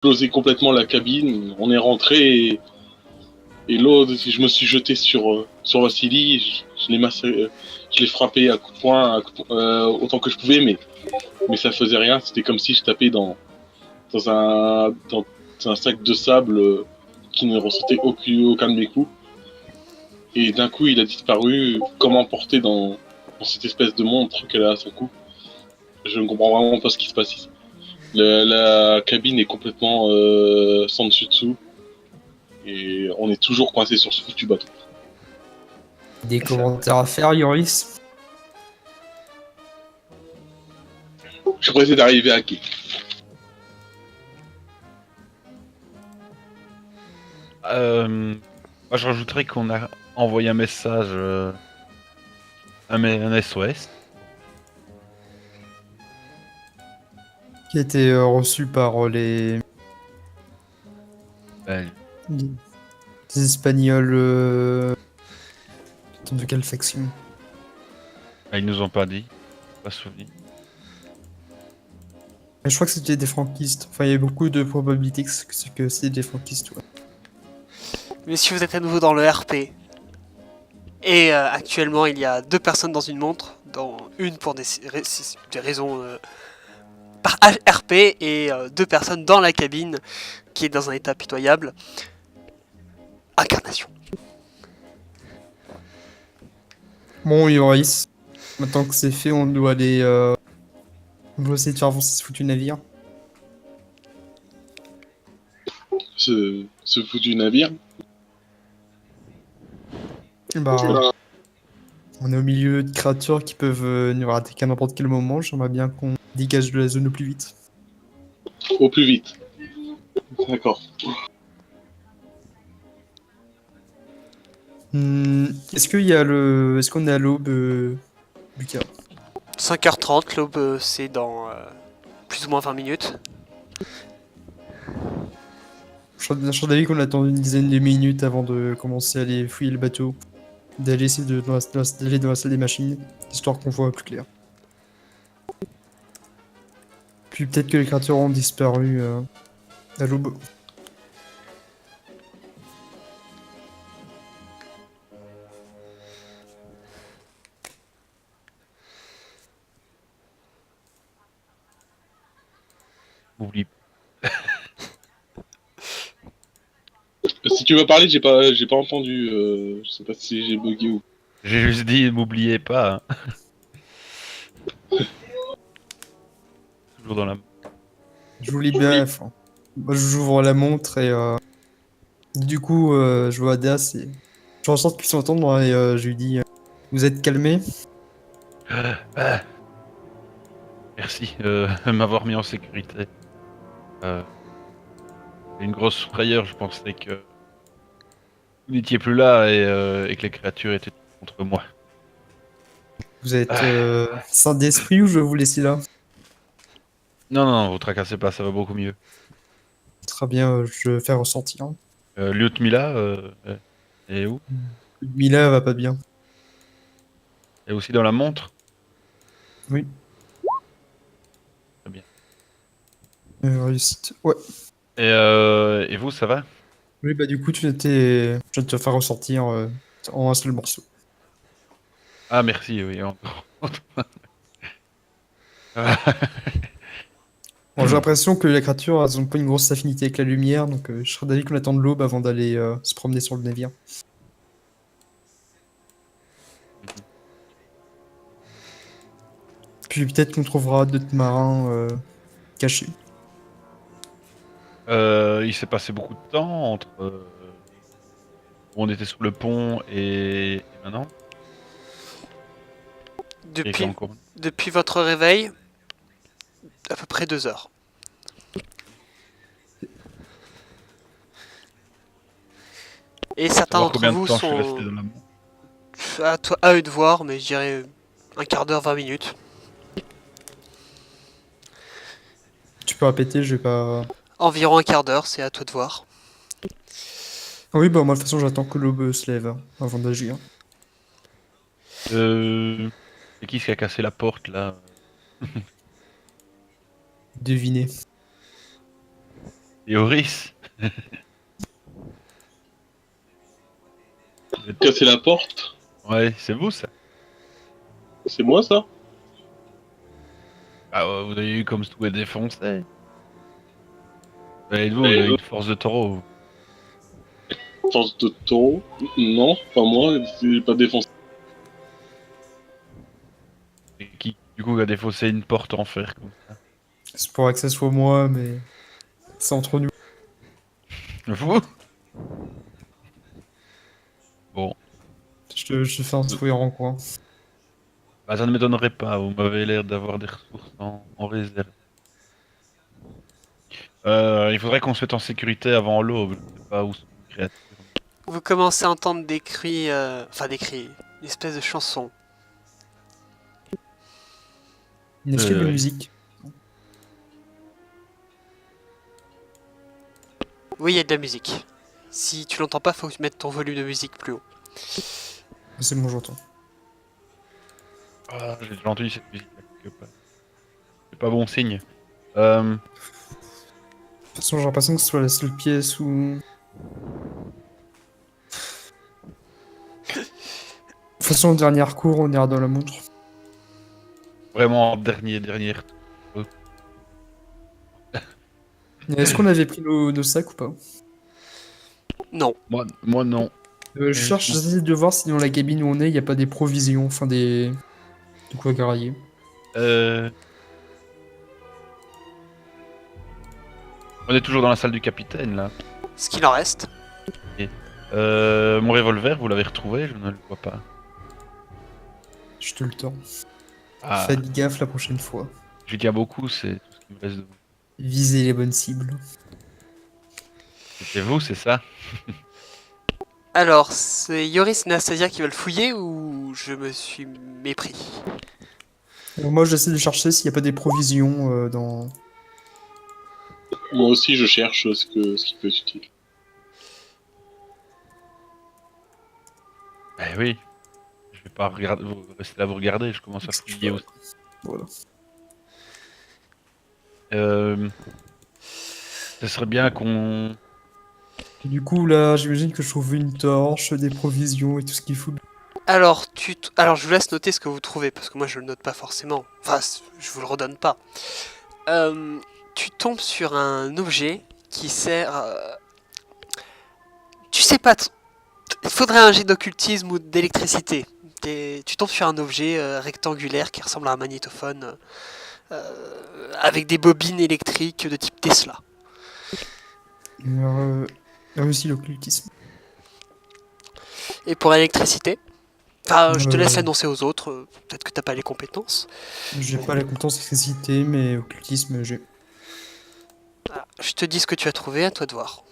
explosé complètement la cabine. On est rentré et l'autre, je me suis jeté sur Vassili. Je l'ai frappé à coups de poing, autant que je pouvais, mais ça faisait rien. C'était comme si je tapais dans un sac de sable qui ne ressentait aucun de mes coups. Et d'un coup, il a disparu, comme emporté dans cette espèce de montre qu'elle a à son cou. Je ne comprends vraiment pas ce qui se passe ici. La cabine est complètement sans dessus-dessous. Et on est toujours coincé sur ce foutu bateau. Des commentaires à faire, Yoris? Je suis pressé d'arriver à quai. Moi, je rajouterais qu'on a envoyé un message, un SOS. Qui a été reçu par Ben, les Espagnols. De quelle faction? ils nous ont pas dit, pas souvenir. Je crois que c'était des franquistes. Enfin, il y a beaucoup de probabilités que c'est des franquistes. Ouais. Mais si vous êtes à nouveau dans le RP, et actuellement il y a 2 personnes dans une montre, dont une pour des raisons par RP, et 2 personnes dans la cabine, qui est dans un état pitoyable. Incarnation. Bon, Yoris, maintenant que c'est fait, on doit aller. On doit essayer de faire avancer ce foutu navire. Ce foutu navire. Bah, on est au milieu de créatures qui peuvent nous attaquer à n'importe quel moment. J'aimerais bien qu'on dégage de la zone au plus vite. Au plus vite. D'accord. Est-ce qu'il y a le. Est-ce qu'on est à l'aube, Lucas? 5h30, l'aube c'est dans plus ou moins 20 minutes. Je suis d'avis qu'on attend une dizaine de minutes avant de commencer à aller fouiller le bateau. D'aller essayer d'aller dans la salle des machines, histoire qu'on voit plus clair. Puis peut-être que les créatures ont disparu à l'aube. Oublie. Si tu veux parler, j'ai pas entendu. Je sais pas si j'ai bugué ou. J'ai juste dit, m'oubliez pas. Hein. Toujours dans la. Je vous lis bien. Enfin, moi, j'ouvre la montre et du coup, je vois Adas et je ressens qu'ils s'entendent et je lui dis vous êtes calmé? Ah, merci de m'avoir mis en sécurité. Une grosse frayeur, je pensais que vous n'étiez plus là et que les créatures étaient contre moi. Vous êtes sain d'esprit ou je vais vous laisser là? Non, non, non, vous tracassez pas, ça va beaucoup mieux. Très bien, je fais ressentir. Liutmila, est où? Mila va pas bien. Elle est aussi dans la montre? Oui. Très bien. Réussite. Ouais. Et vous, ça va? Oui, bah du coup, je viens de te faire ressortir en un seul morceau. Ah, merci, oui, encore. Bon, j'ai l'impression que les créatures, elles ont pas une grosse affinité avec la lumière, donc je serais d'avis qu'on attend de l'aube avant d'aller se promener sur le navire. Puis peut-être qu'on trouvera d'autres marins cachés. Il s'est passé beaucoup de temps entre où on était sur le pont et maintenant. Et encore. Depuis votre réveil, à peu près 2 heures. Et certains Savoir d'entre combien de vous temps je suis sont resté dans la montre. à eux de voir, mais je dirais un quart d'heure, 20 minutes. Tu peux répéter, je vais pas. Environ un quart d'heure, c'est à toi de voir. Ah oui, bah moi de toute façon j'attends que l'aube se lève avant d'agir. C'est qui a cassé la porte là? Devinez. Et Oris, vous êtes- Casser la porte. ouais, c'est vous ça. C'est moi ça? Ah, ouais, vous avez eu comme tout est défoncé. Et vous avez une force de taureau. Vous. Force de taureau? Non, pas moi, c'est pas défoncé. Et qui, du coup, a défaussé une porte en fer comme ça. C'est pour que ça soit moi, mais c'est entre nous. Vous? Bon, Je te fais un sourire en coin. bah, ça ne m'étonnerait pas. Vous m'avez l'air d'avoir des ressources en réserve. Il faudrait qu'on se mette en sécurité avant l'aube. Je sais pas où sont les créatures. Vous commencez à entendre des cris, enfin des cris, une espèce de chanson. Est-ce qu'il y a de la Ouais. musique? Oui, il y a de la musique. Si tu l'entends pas, faut que tu mettes ton volume de musique plus haut. C'est bon, j'entends. Ah, j'ai déjà entendu cette musique là, quelque part. C'est pas bon signe. Euh, De toute façon, j'ai l'impression que ce soit la seule pièce où. De toute façon, en dernier recours, on ira dans la montre. vraiment dernière. Et est-ce qu'on avait pris nos sacs ou pas? Non. Moi non. Je cherche, j'essaie de voir si dans la cabine où on est, il n'y a pas des provisions, enfin des. De quoi grailler. Euh... On est toujours dans la salle du capitaine là. Ce qu'il en reste. Mon revolver, vous l'avez retrouvé? Je ne le vois pas. Je te le tends. Ah, Faites gaffe la prochaine fois. je tiens beaucoup, c'est tout ce qui me reste de vous. Visez les bonnes cibles. C'était vous, c'est ça? Alors, c'est Yoris et Nastasia qui veulent fouiller ou je me suis mépris? Moi, j'essaie de chercher s'il n'y a pas des provisions dans. Moi aussi, je cherche ce qui peut être utile. Eh oui. Je vais pas regarder, vous restez là, vous regardez, je commence à fouiller aussi. Voilà. Ce serait bien qu'on... Et du coup, là, j'imagine que je trouve une torche, des provisions et tout ce qu'il faut. Alors, Alors, je vous laisse noter ce que vous trouvez, parce que moi je le note pas forcément. Enfin, je vous le redonne pas. Tu tombes sur un objet qui sert. Tu sais pas. Il faudrait un jet d'occultisme ou d'électricité. Tu tombes sur un objet rectangulaire qui ressemble à un magnétophone avec des bobines électriques de type Tesla. Aussi l'occultisme. Et pour l'électricité, enfin, je te laisse Euh, l'annoncer aux autres. Peut-être que t'as pas les compétences. J'ai pas la compétence d'électricité, mais occultisme, j'ai. Voilà. Je te dis ce que tu as trouvé, à toi de voir.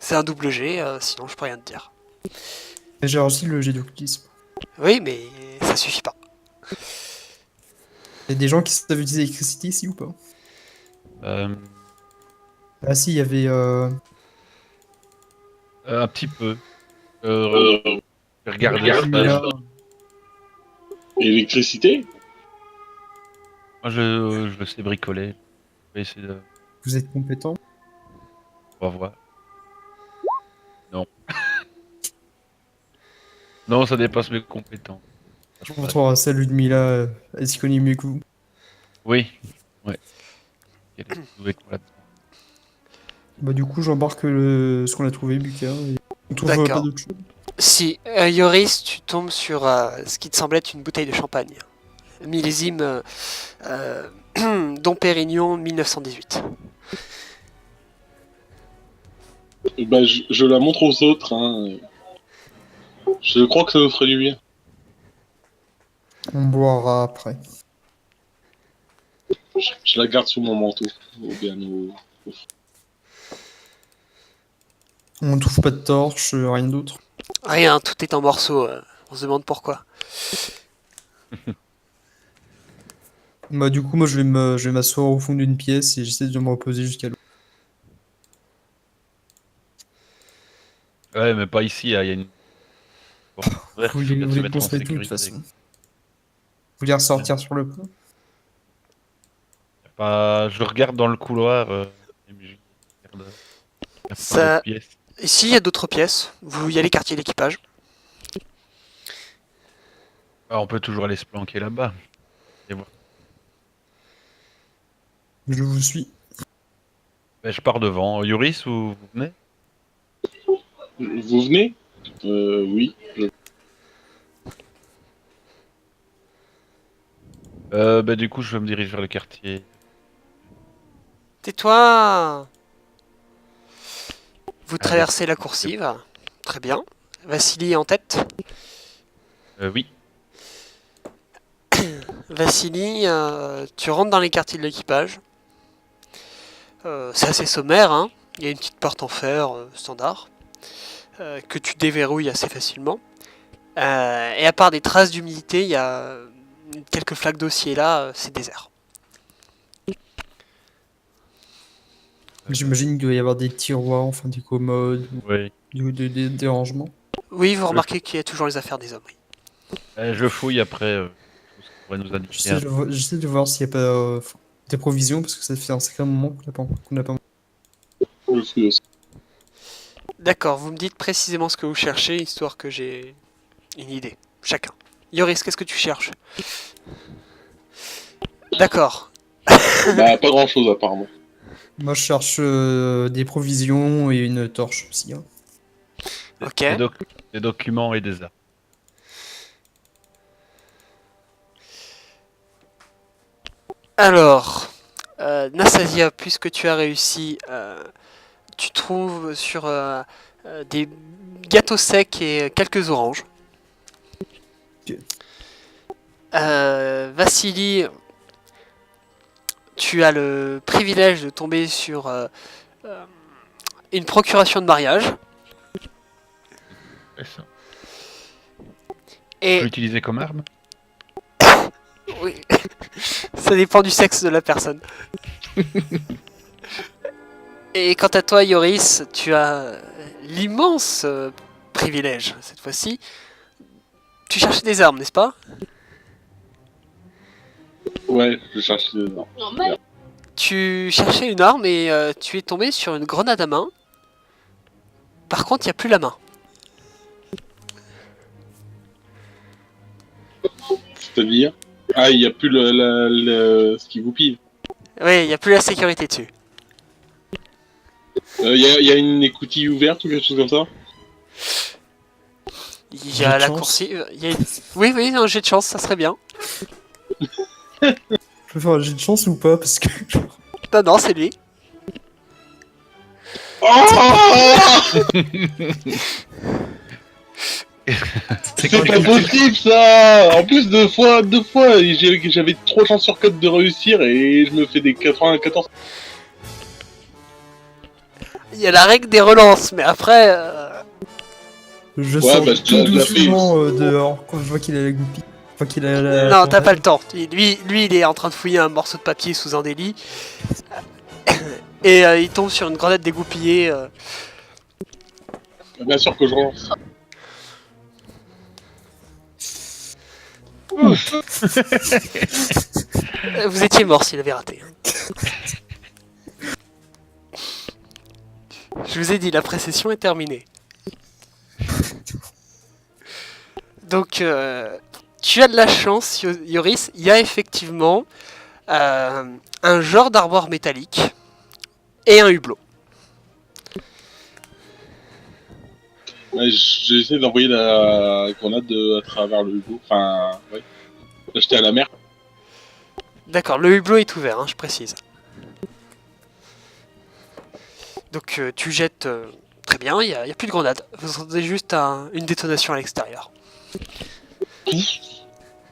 C'est un double G, sinon je peux rien te dire. Et j'ai aussi le jet d'occultisme. Oui, mais ça suffit pas. Il y a des gens qui savent utiliser l'électricité ici ou pas? euh, Ah si, il y avait. un petit peu. Euh, Regardez. Là, Électricité? Moi, je sais bricoler. Je vais essayer de... vous êtes compétent. On va voir. Non. Non, ça dépasse mes compétences. Je retrouve ça, Ludmilla, elle s'y connaît mieux que vous. Oui. Ouais. Elle est douée quoi là-dedans. Bah du coup, j'embarque ce qu'on a trouvé, Buka. Et on trouve D'accord. pas d'autre chose. Si, Yoris, tu tombes sur ce qui te semble être une bouteille de champagne. Millésime Dom Pérignon 1918. Bah, je la montre aux autres. Hein. Je crois que ça nous ferait du bien. On boira après. Je la garde sous mon manteau. Ou bien au- On trouve pas de torche, rien d'autre. Rien, tout est en morceaux. On se demande pourquoi. Bah du coup, moi je vais m'asseoir au fond d'une pièce et j'essaie de me reposer jusqu'à l'eau. Ouais, mais pas ici, hein, il y a une... porte ouverte, Vous faut peut-être se voulez mettre en qu'on se mette où de toute sécurité. façon? Vous voulez ressortir sur le pont? Pas... Je regarde dans le couloir. Il y a pas Ça- d'autres pièces. Ici, il y a d'autres pièces. Vous y allez quartier d'équipage. Ah, on peut toujours aller se planquer là-bas. Je vous suis. Ben, je pars devant. Yoris, vous venez? Vous venez? Oui. Ben, du coup, je me dirige vers le quartier. Tais-toi! Vous Allez. traversez la coursive. Très bien. Vassili est en tête. Oui. Vassili, tu rentres dans les quartiers de l'équipage. C'est assez sommaire, hein. Il y a une petite porte en fer standard que tu déverrouilles assez facilement. Et à part des traces d'humidité, il y a quelques flaques d'eau-ci et là, c'est désert. J'imagine qu'il doit y avoir des tiroirs, enfin des commodes, Oui. des rangements. Oui, vous remarquez qu'il y a toujours les affaires des hommes. Oui. Je fouille après tout ce qui pourrait nous indiquer. J'essaie de voir s'il n'y a pas des provisions, parce que ça fait un sacré moment qu'on n'a pas. Je fouille aussi. D'accord, vous me dites précisément ce que vous cherchez, histoire que j'ai une idée. Chacun. Yoris, qu'est-ce que tu cherches? D'accord. Bah, pas grand chose apparemment. Moi, je cherche des provisions et une torche aussi. Hein. Ok. Des documents et des armes. Alors, Nastasia, puisque tu as réussi, tu trouves sur des gâteaux secs et quelques oranges. Ok. Vassili, tu as le privilège de tomber sur une procuration de mariage. Ouais, ça. Et Peut l'utiliser comme arme? oui, ça dépend du sexe de la personne. Et quant à toi, Yoris, tu as l'immense privilège, cette fois-ci. Tu cherchais des armes, n'est-ce pas? Ouais, je cherche des armes. Tu cherchais une arme et tu es tombé sur une grenade à main. Par contre, il n'y a plus la main. C'est-à-dire? Ah, il n'y a plus ce qui vous pille. Oui, il n'y a plus la sécurité dessus. Il y a une écoutille ouverte ou quelque chose comme ça? Il y Jet a de la chance. coursive. Oui, oui, un jet de chance, ça serait bien. Je peux faire un jet de chance ou pas? Parce que. Non, non, c'est lui. C'est pas possible ça! En plus deux fois, j'avais 3 chances sur 4 de réussir et je me fais des 94. Il y a la règle des relances, mais après. Je Ouais, sors bah, je tout te la fais. doucement dehors quand je vois qu'il a la goupille. Enfin, qu'il a la. Non, t'as pas le temps. Lui, il est en train de fouiller un morceau de papier sous un délit. Et il tombe sur une grenade dégoupillée. Bien sûr que je relance. Vous étiez mort s'il avait raté. Je vous ai dit, la pré-session est terminée. Donc, tu as de la chance, Yoris. Il y a effectivement un genre d'armoire métallique et un hublot. Ouais, j'ai essayé d'envoyer la grenade à travers le hublot. Enfin, ouais. L'acheter à la mer. D'accord, le hublot est ouvert, hein, je précise. Donc, tu jettes... très bien, il n'y a plus de grenade. Vous entendez juste une détonation à l'extérieur.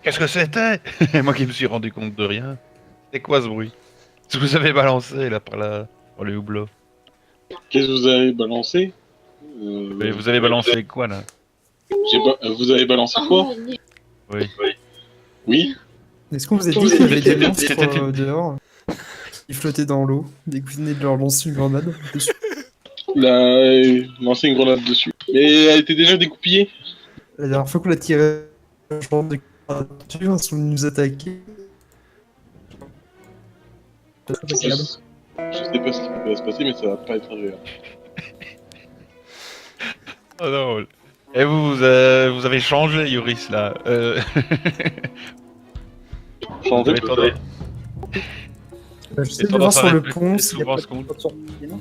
Qu'est-ce que c'était? Moi qui me suis rendu compte de rien. C'est quoi ce bruit? Ce que vous avez balancé là par le hublot. Qu'est-ce que vous avez balancé? Mais vous avez balancé quoi là? Vous avez balancé quoi? Oui. Oui. Est-ce qu'on vous a dit qu'il y avait des monstres C'était- dehors? Ils flottaient dans l'eau, dès que vous venez de leur lancer une grenade dessus. Lancer une grenade dessus. Mais elle était déjà découpillée. La dernière fois qu'on l'a tiré, je pense de créatures sont venus nous attaquer. C'est pas agréable. Je sais pas ce qui va se passer, mais ça va pas être agréable. Oh non. Et vous avez changé, Yoris, là. Vous Changer avez de tendance, J'essaie de tendance voir à sur le répéter pont s'il y a souvent pas ce qu'on- de porte sortie, non.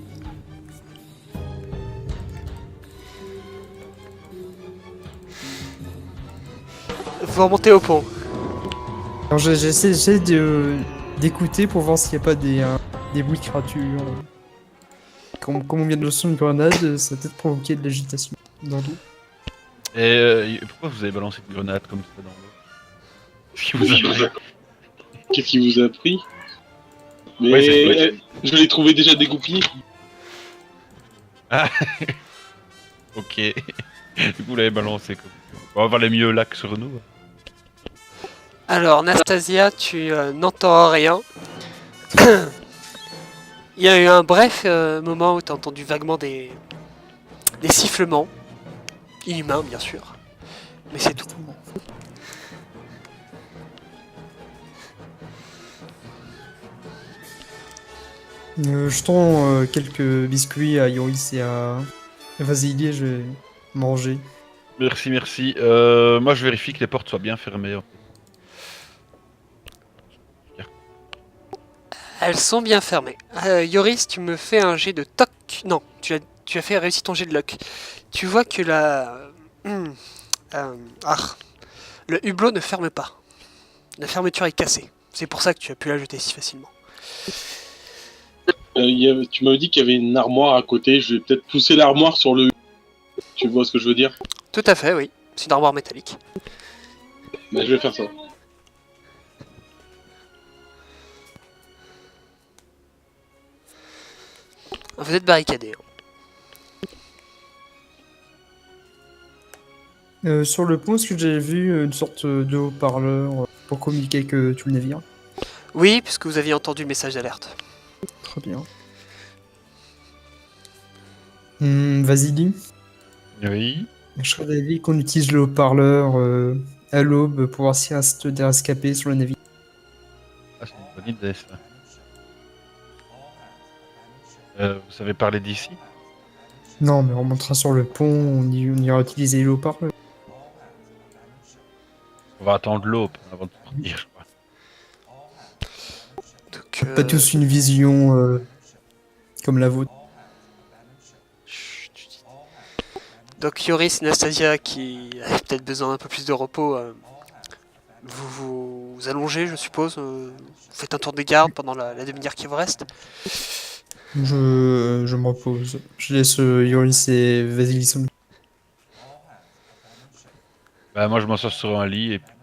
Vous remontez au pont. Alors j'essaie d'écouter pour voir s'il n'y a pas des bruits de créatures. Comme on vient de lancer une grenade, ça va peut-être provoquer de l'agitation dans l'eau. Et pourquoi vous avez balancé une grenade comme ça dans l'eau? Qu'est-ce qui vous a- Qu'est-ce qui vous a pris? Mais Ouais, c'est je l'ai trouvé déjà dégoupillé. Ok. Du coup, vous l'avez balancé comme ça. On va valait mieux là que sur nous. Alors, Nastasia, tu n'entends rien. Il y a eu un bref moment où tu as entendu vaguement des sifflements. Inhumains, bien sûr. Mais c'est tout. Je tends quelques biscuits à Yoris et à Vasily, je vais manger. Merci, merci. Moi, je vérifie que les portes soient bien fermées. Elles sont bien fermées. Yoris, tu me fais un jet de toc. Non, tu as fait réussir ton jet de lock. Tu vois que Hmm, euh, ah, le hublot ne ferme pas. La fermeture est cassée. C'est pour ça que tu as pu la jeter si facilement. Tu m'avais dit qu'il y avait une armoire à côté. Je vais peut-être pousser l'armoire sur le. Tu vois ce que je veux dire? Tout à fait, oui. C'est une armoire métallique. Bah, je vais faire ça. Vous êtes barricadé. Sur le pont, est-ce que j'ai vu une sorte de haut-parleur pour communiquer avec tout le navire? Oui, puisque vous aviez entendu le message d'alerte. Très bien. Vasily, Oui. je serais d'avis qu'on utilise le haut-parleur à l'aube pour voir s'il reste des rescapés sur le navire. Ah, c'est une bonne idée, ça. Vous savez parler d'ici? Non, mais on montera sur le pont, on ira utiliser le haut-parleur. On va attendre l'aube avant de partir, je crois. Donc, Pas tous une vision comme la vôtre. chut. Donc Yoris et Nastasia, qui avaient peut-être besoin d'un peu plus de repos, vous allongez, je suppose. Vous faites un tour de garde pendant la demi-heure qui vous reste. Je me repose. Je laisse Yoris et Vasily s'en occuper. Bah, moi, je m'assois sur un lit et puis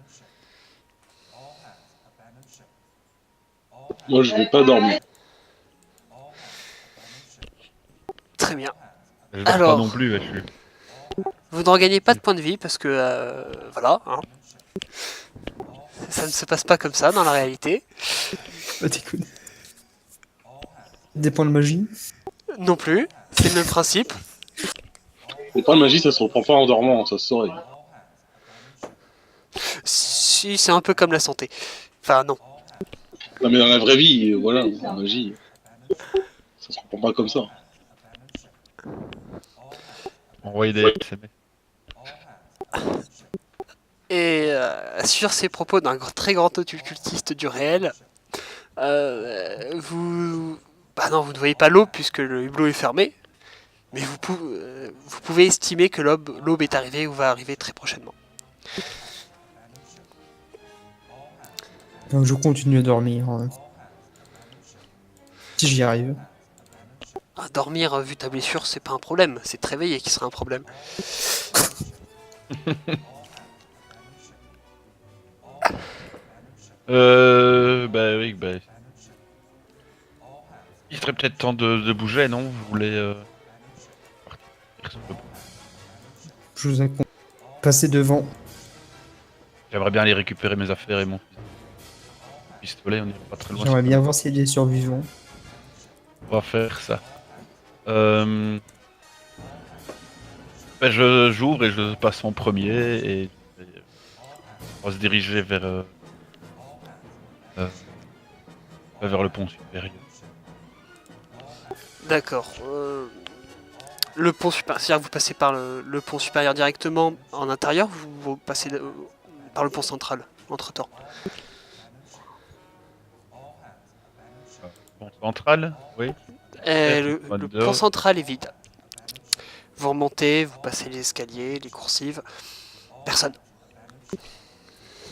Moi, je vais pas dormir. Très bien. je dors Alors. pas non plus. Je suis... Vous ne regagnez pas de points de vie parce que voilà, hein. Ça ne se passe pas comme ça dans la réalité. Pas déconner. Des points de magie. Non plus. C'est le même principe. Les points de magie, ça se reprend pas en dormant, ça se saurait. Si, c'est un peu comme la santé. Enfin, non. Non, mais dans la vraie vie, voilà, la magie, ça se reprend pas comme ça. Envoyer des SMS. Et sur ces propos d'un très grand occultiste du réel, vous... Bah non, vous ne voyez pas l'aube puisque le hublot est fermé. Mais vous pouvez estimer que l'aube est arrivée ou va arriver très prochainement. Donc je continue à dormir. Si j'y arrive. Dormir vu ta blessure, c'est pas un problème. C'est te réveiller qui sera un problème. Bah oui, bah... Il serait peut-être temps de bouger, non? Vous voulez partir sur le pont? Je vous accompagne. Passez devant. J'aimerais bien aller récupérer mes affaires et mon pistolet, on ira pas très loin. J'aimerais bien voir s'il y a des survivants. On va faire ça. Bah, j'ouvre et je passe en premier et on va se diriger vers le pont supérieur. D'accord. Le pont supérieur, c'est-à-dire que vous passez par le pont supérieur directement en intérieur, ou vous passez par le pont central entre-temps. Pont central, oui. Le pont central est vide. Vous remontez, vous passez les escaliers, les coursives. Personne.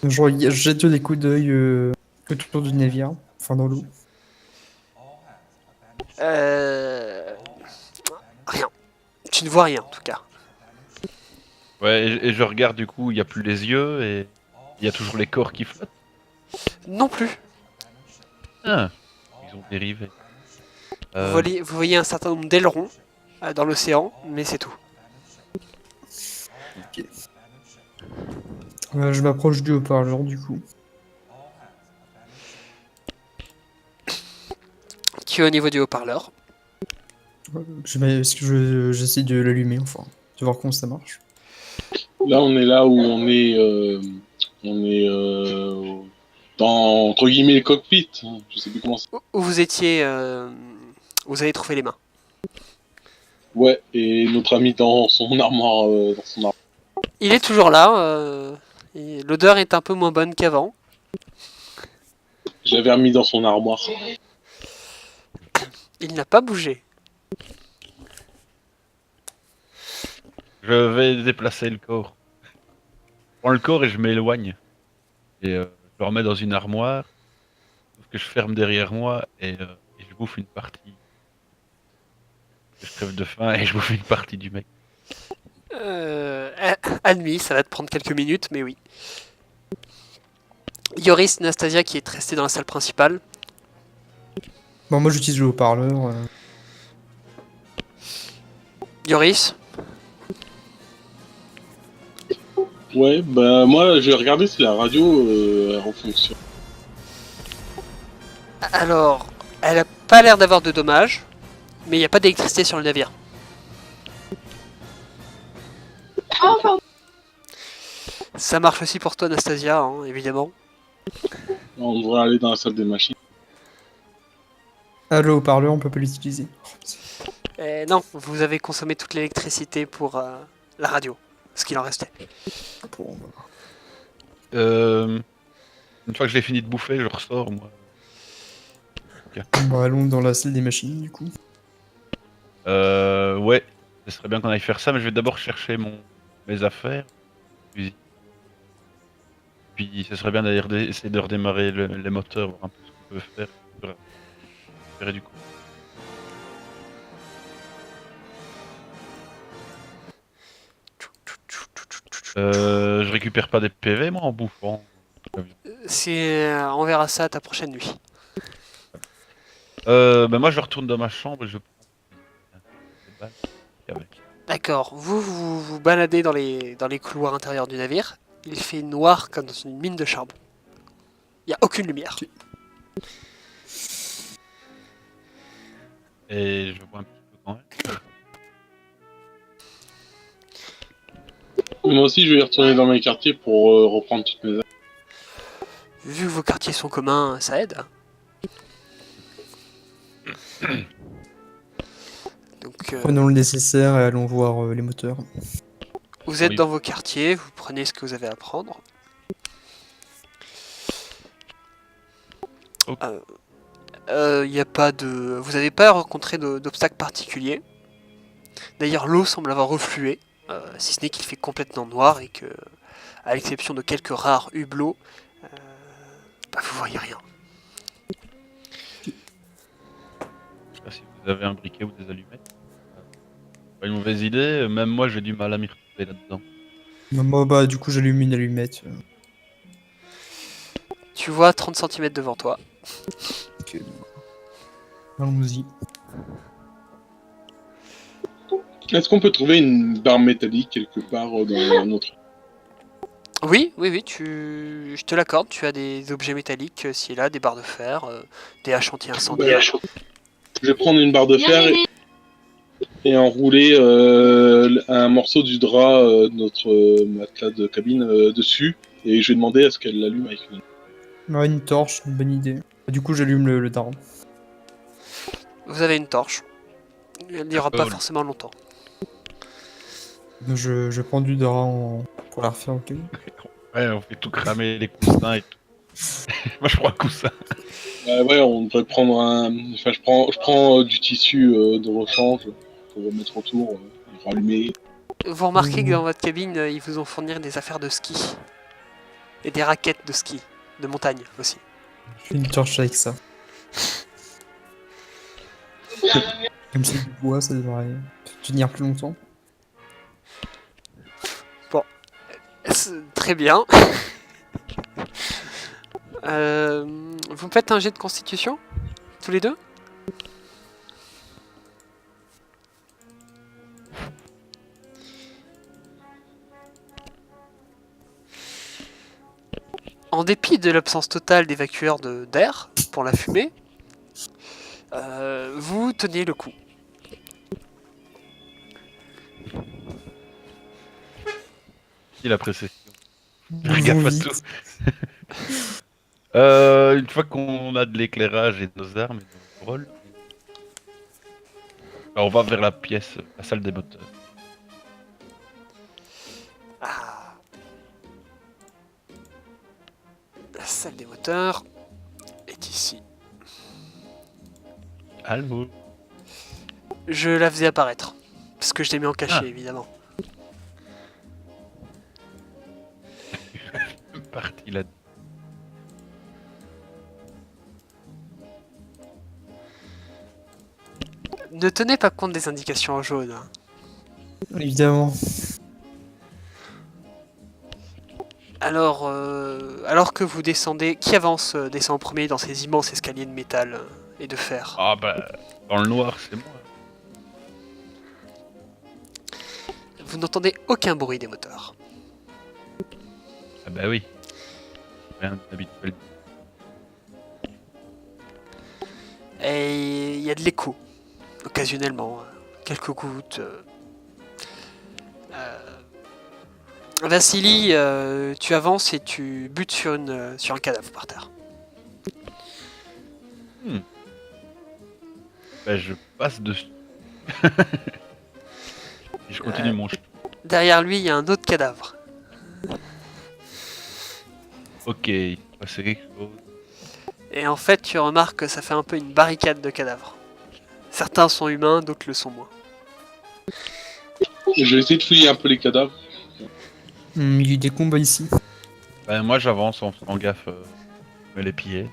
Je jette des coups d'œil autour du navire, enfin dans l'eau. Rien. Tu ne vois rien en tout cas. Ouais, et je regarde du coup, il n'y a plus les yeux et il y a toujours les corps qui flottent. Non plus. Ah, ils ont dérivé. Vous voyez un certain nombre d'ailerons dans l'océan, mais c'est tout. Je m'approche du haut-parleur du coup. Tu es au niveau du haut-parleur. J'essaie de l'allumer, enfin, de voir comment ça marche. Là, on est là où on est dans, entre guillemets, le cockpit. Je sais plus comment ça. Où vous étiez. Vous avez trouvé les mains. Ouais, et notre ami dans son armoire. Il est toujours là. Et l'odeur est un peu moins bonne qu'avant. Je l'avais remis dans son armoire. Il n'a pas bougé. Je vais déplacer le corps. Je prends le corps et je m'éloigne. Et je le remets dans une armoire. Sauf que je ferme derrière moi et je bouffe une partie. Je crève de faim et je bouffe une partie du mec. Admis, ça va te prendre quelques minutes, mais oui. Yoris, Nastasia qui est restée dans la salle principale. Bon, moi j'utilise le haut-parleur. Yoris, Ouais, bah moi, je vais regarder si la radio en fonction. alors, elle a pas l'air d'avoir de dommages, mais il n'y a pas d'électricité sur le navire. Ça marche aussi pour toi, Nastasia, hein, évidemment. On devrait aller dans la salle des machines. Ah, le haut-parleur, on peut pas l'utiliser. Non, vous avez consommé toute l'électricité pour la radio, ce qu'il en restait. Bon, Une fois que je l'ai fini de bouffer, je ressors moi. bah, allons dans la salle des machines du coup. Ouais, ce serait bien qu'on aille faire ça, mais je vais d'abord chercher mes affaires. Puis ce serait bien d'ailleurs d'essayer de redémarrer les moteurs, voir un peu ce qu'on peut faire. Faire du coup. Je récupère pas des PV moi en bouffant. On verra ça à ta prochaine nuit. Ben moi je retourne dans ma chambre et je prends des balles avec. D'accord, vous baladez dans les couloirs intérieurs du navire. Il fait noir comme dans une mine de charbon. Il n'y a aucune lumière. Et je vois un petit peu quand même. Moi aussi, je vais retourner dans mes quartiers pour reprendre toutes mes affaires. Vu que vos quartiers sont communs, ça aide. Donc, Prenons le nécessaire et allons voir les moteurs. vous êtes Oui. dans vos quartiers, vous prenez ce que vous avez à prendre. Ok. Y a pas de... Vous n'avez pas rencontré d'obstacles particuliers. D'ailleurs, l'eau semble avoir reflué, si ce n'est qu'il fait complètement noir et que, à l'exception de quelques rares hublots, vous voyez rien. Je sais pas si vous avez un briquet ou des allumettes. Pas une mauvaise idée, même moi j'ai du mal à m'y retrouver là-dedans. Moi, bah, du coup, j'allume une allumette. Tu vois 30 cm devant toi. Ok. Allons-y. Est-ce qu'on peut trouver une barre métallique quelque part dans notre... Oui, je te l'accorde, tu as des objets métalliques, ci et là, des barres de fer, des haches anti-incendie. Je vais prendre une barre de fer et enrouler un morceau du drap de notre matelas de cabine dessus. Et je vais demander à ce qu'elle l'allume avec une... Ouais, une torche, une bonne idée. Du coup, j'allume le daron. Vous avez une torche. Elle n'ira pas Oh. forcément longtemps. Donc je prends du drap pour la refaire au cas où. Ouais, on fait tout cramer, les coussins et tout. Moi, je prends un coussin. Ouais, on devrait prendre un. Enfin, je prends du tissu de rechange pour mettre autour, et rallumer. Vous remarquez que dans votre cabine, ils vous ont fourni des affaires de ski. Et des raquettes de ski. De montagne aussi. Je fais une torche avec ça. Comme c'est du bois, ça devrait tenir plus longtemps. Très bien. Vous me faites un jet de constitution tous les deux? En dépit de l'absence totale d'évacueurs d'air pour la fumée, vous tenez le coup. Il a précession. Buvons Regarde pas vite. tout. Une fois qu'on a de l'éclairage et nos armes et nos rôles, on va vers la pièce, la salle des moteurs. Ah. La salle des moteurs est ici. Allô. Je la faisais apparaître. Parce que je l'ai mis en cachet, Ah. évidemment. Parti là. Ne tenez pas compte des indications en jaune. Hein. Évidemment. Alors que vous descendez, qui avance descend en premier dans ces immenses escaliers de métal et de fer? Ah bah, dans le noir, c'est moi. Vous n'entendez aucun bruit des moteurs. Ah bah oui. Rien d'habituel. Et il y a de l'écho, occasionnellement. Quelques gouttes. Vassili, tu avances et tu butes sur un cadavre par terre. Bah je passe dessus. Et je continue mon chemin. Derrière lui, il y a un autre cadavre. Ok, il s'est passé quelque chose. Et en fait, tu remarques que ça fait un peu une barricade de cadavres. Certains sont humains, d'autres le sont moins. Je vais essayer de fouiller un peu les cadavres. Il y a eu des combats ici. Bah moi j'avance en faisant gaffe, je me les piller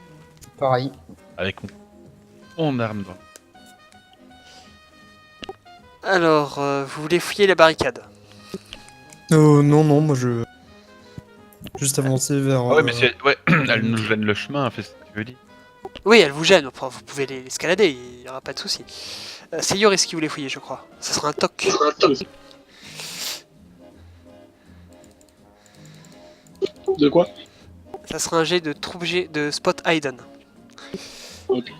Pareil. avec mon arme dans. Alors, vous voulez fouiller la barricade? Non, moi je. Juste avancer vers. Ah ouais mais ouais, elle nous gêne le chemin, fait ce que tu veux dire. Oui, elle vous gêne, enfin, vous pouvez l'escalader, il n'y aura pas de souci. C'est Yoris qui voulait fouiller, je crois. Ce sera un toc. De quoi? Ça sera un jet de de spot hidden. Ok.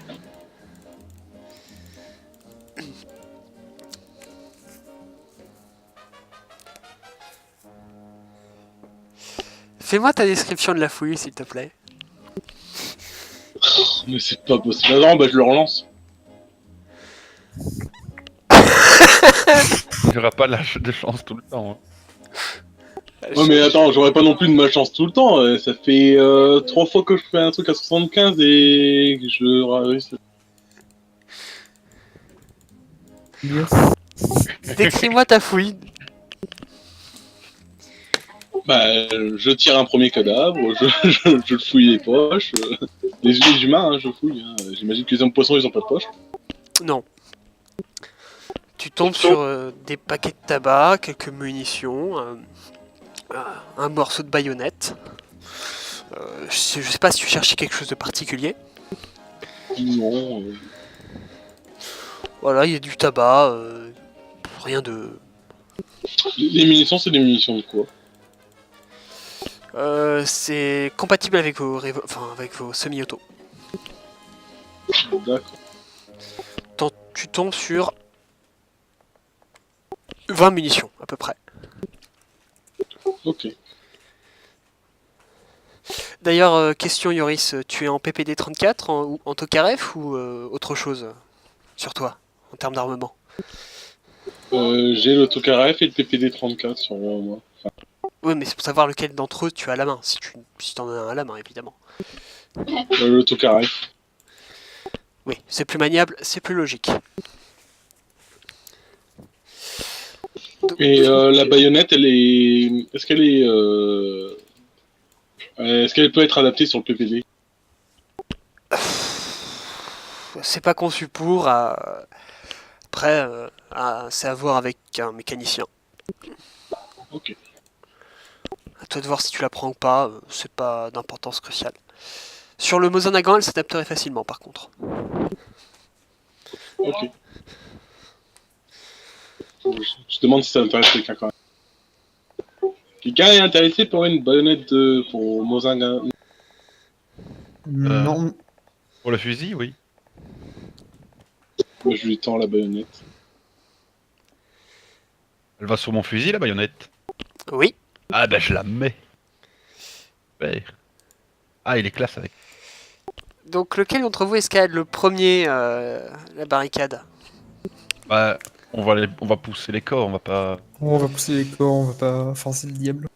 Fais-moi ta description de la fouille, s'il te plaît. Mais c'est pas possible. Ah non, bah je le relance. Il n'y aura pas de chance tout le temps. Hein. Ouais, mais attends, j'aurais pas non plus de malchance tout le temps. Ça fait 3 fois que je fais un truc à 75 et que je réussis. Décris-moi ta fouille. Bah, je tire un premier cadavre, je fouille les poches. Les humains, hein, je fouille. Hein. J'imagine que les hommes poissons, ils ont pas de poche. Non. Tu tombes sur des paquets de tabac, quelques munitions, un morceau de baïonnette. Je sais pas si tu cherchais quelque chose de particulier. Non. Voilà, il y a du tabac, rien de... Les munitions, c'est des munitions de quoi? c'est compatible avec avec vos semi-auto. D'accord. Tu tombes sur 20 munitions à peu près. Ok. D'ailleurs, question Yoris, tu es en PPD 34, en Tokarev ou autre chose sur toi, en termes d'armement? J'ai l'autocaraf et le PPD 34 sur moi. Oui, mais c'est pour savoir lequel d'entre eux tu as à la main, si t'en as un à la main, évidemment. L'autocaraf. Oui, c'est plus maniable, c'est plus logique. Et la baïonnette, elle est. Est-ce qu'elle est. Est-ce qu'elle peut être adaptée sur le PPD? C'est pas conçu pour. Après, c'est à voir avec un mécanicien. Ok. À toi de voir si tu la prends ou pas, c'est pas d'importance cruciale. Sur le Mosin Nagant, elle s'adapterait facilement par contre. Ok. Je demande si ça intéresse quelqu'un quand même. Quelqu'un est intéressé pour une baïonnette pour Mozinga? Non, Pour le fusil, oui. Moi, je lui tends la baïonnette. Elle va sur mon fusil, la baïonnette. Oui. Ah bah je la mets. Super. Ah, il est classe avec. Donc lequel d'entre vous escalade le premier la barricade? Bah, on va pousser les corps, on va pas. on va pousser les corps, on va pas forcer le diable.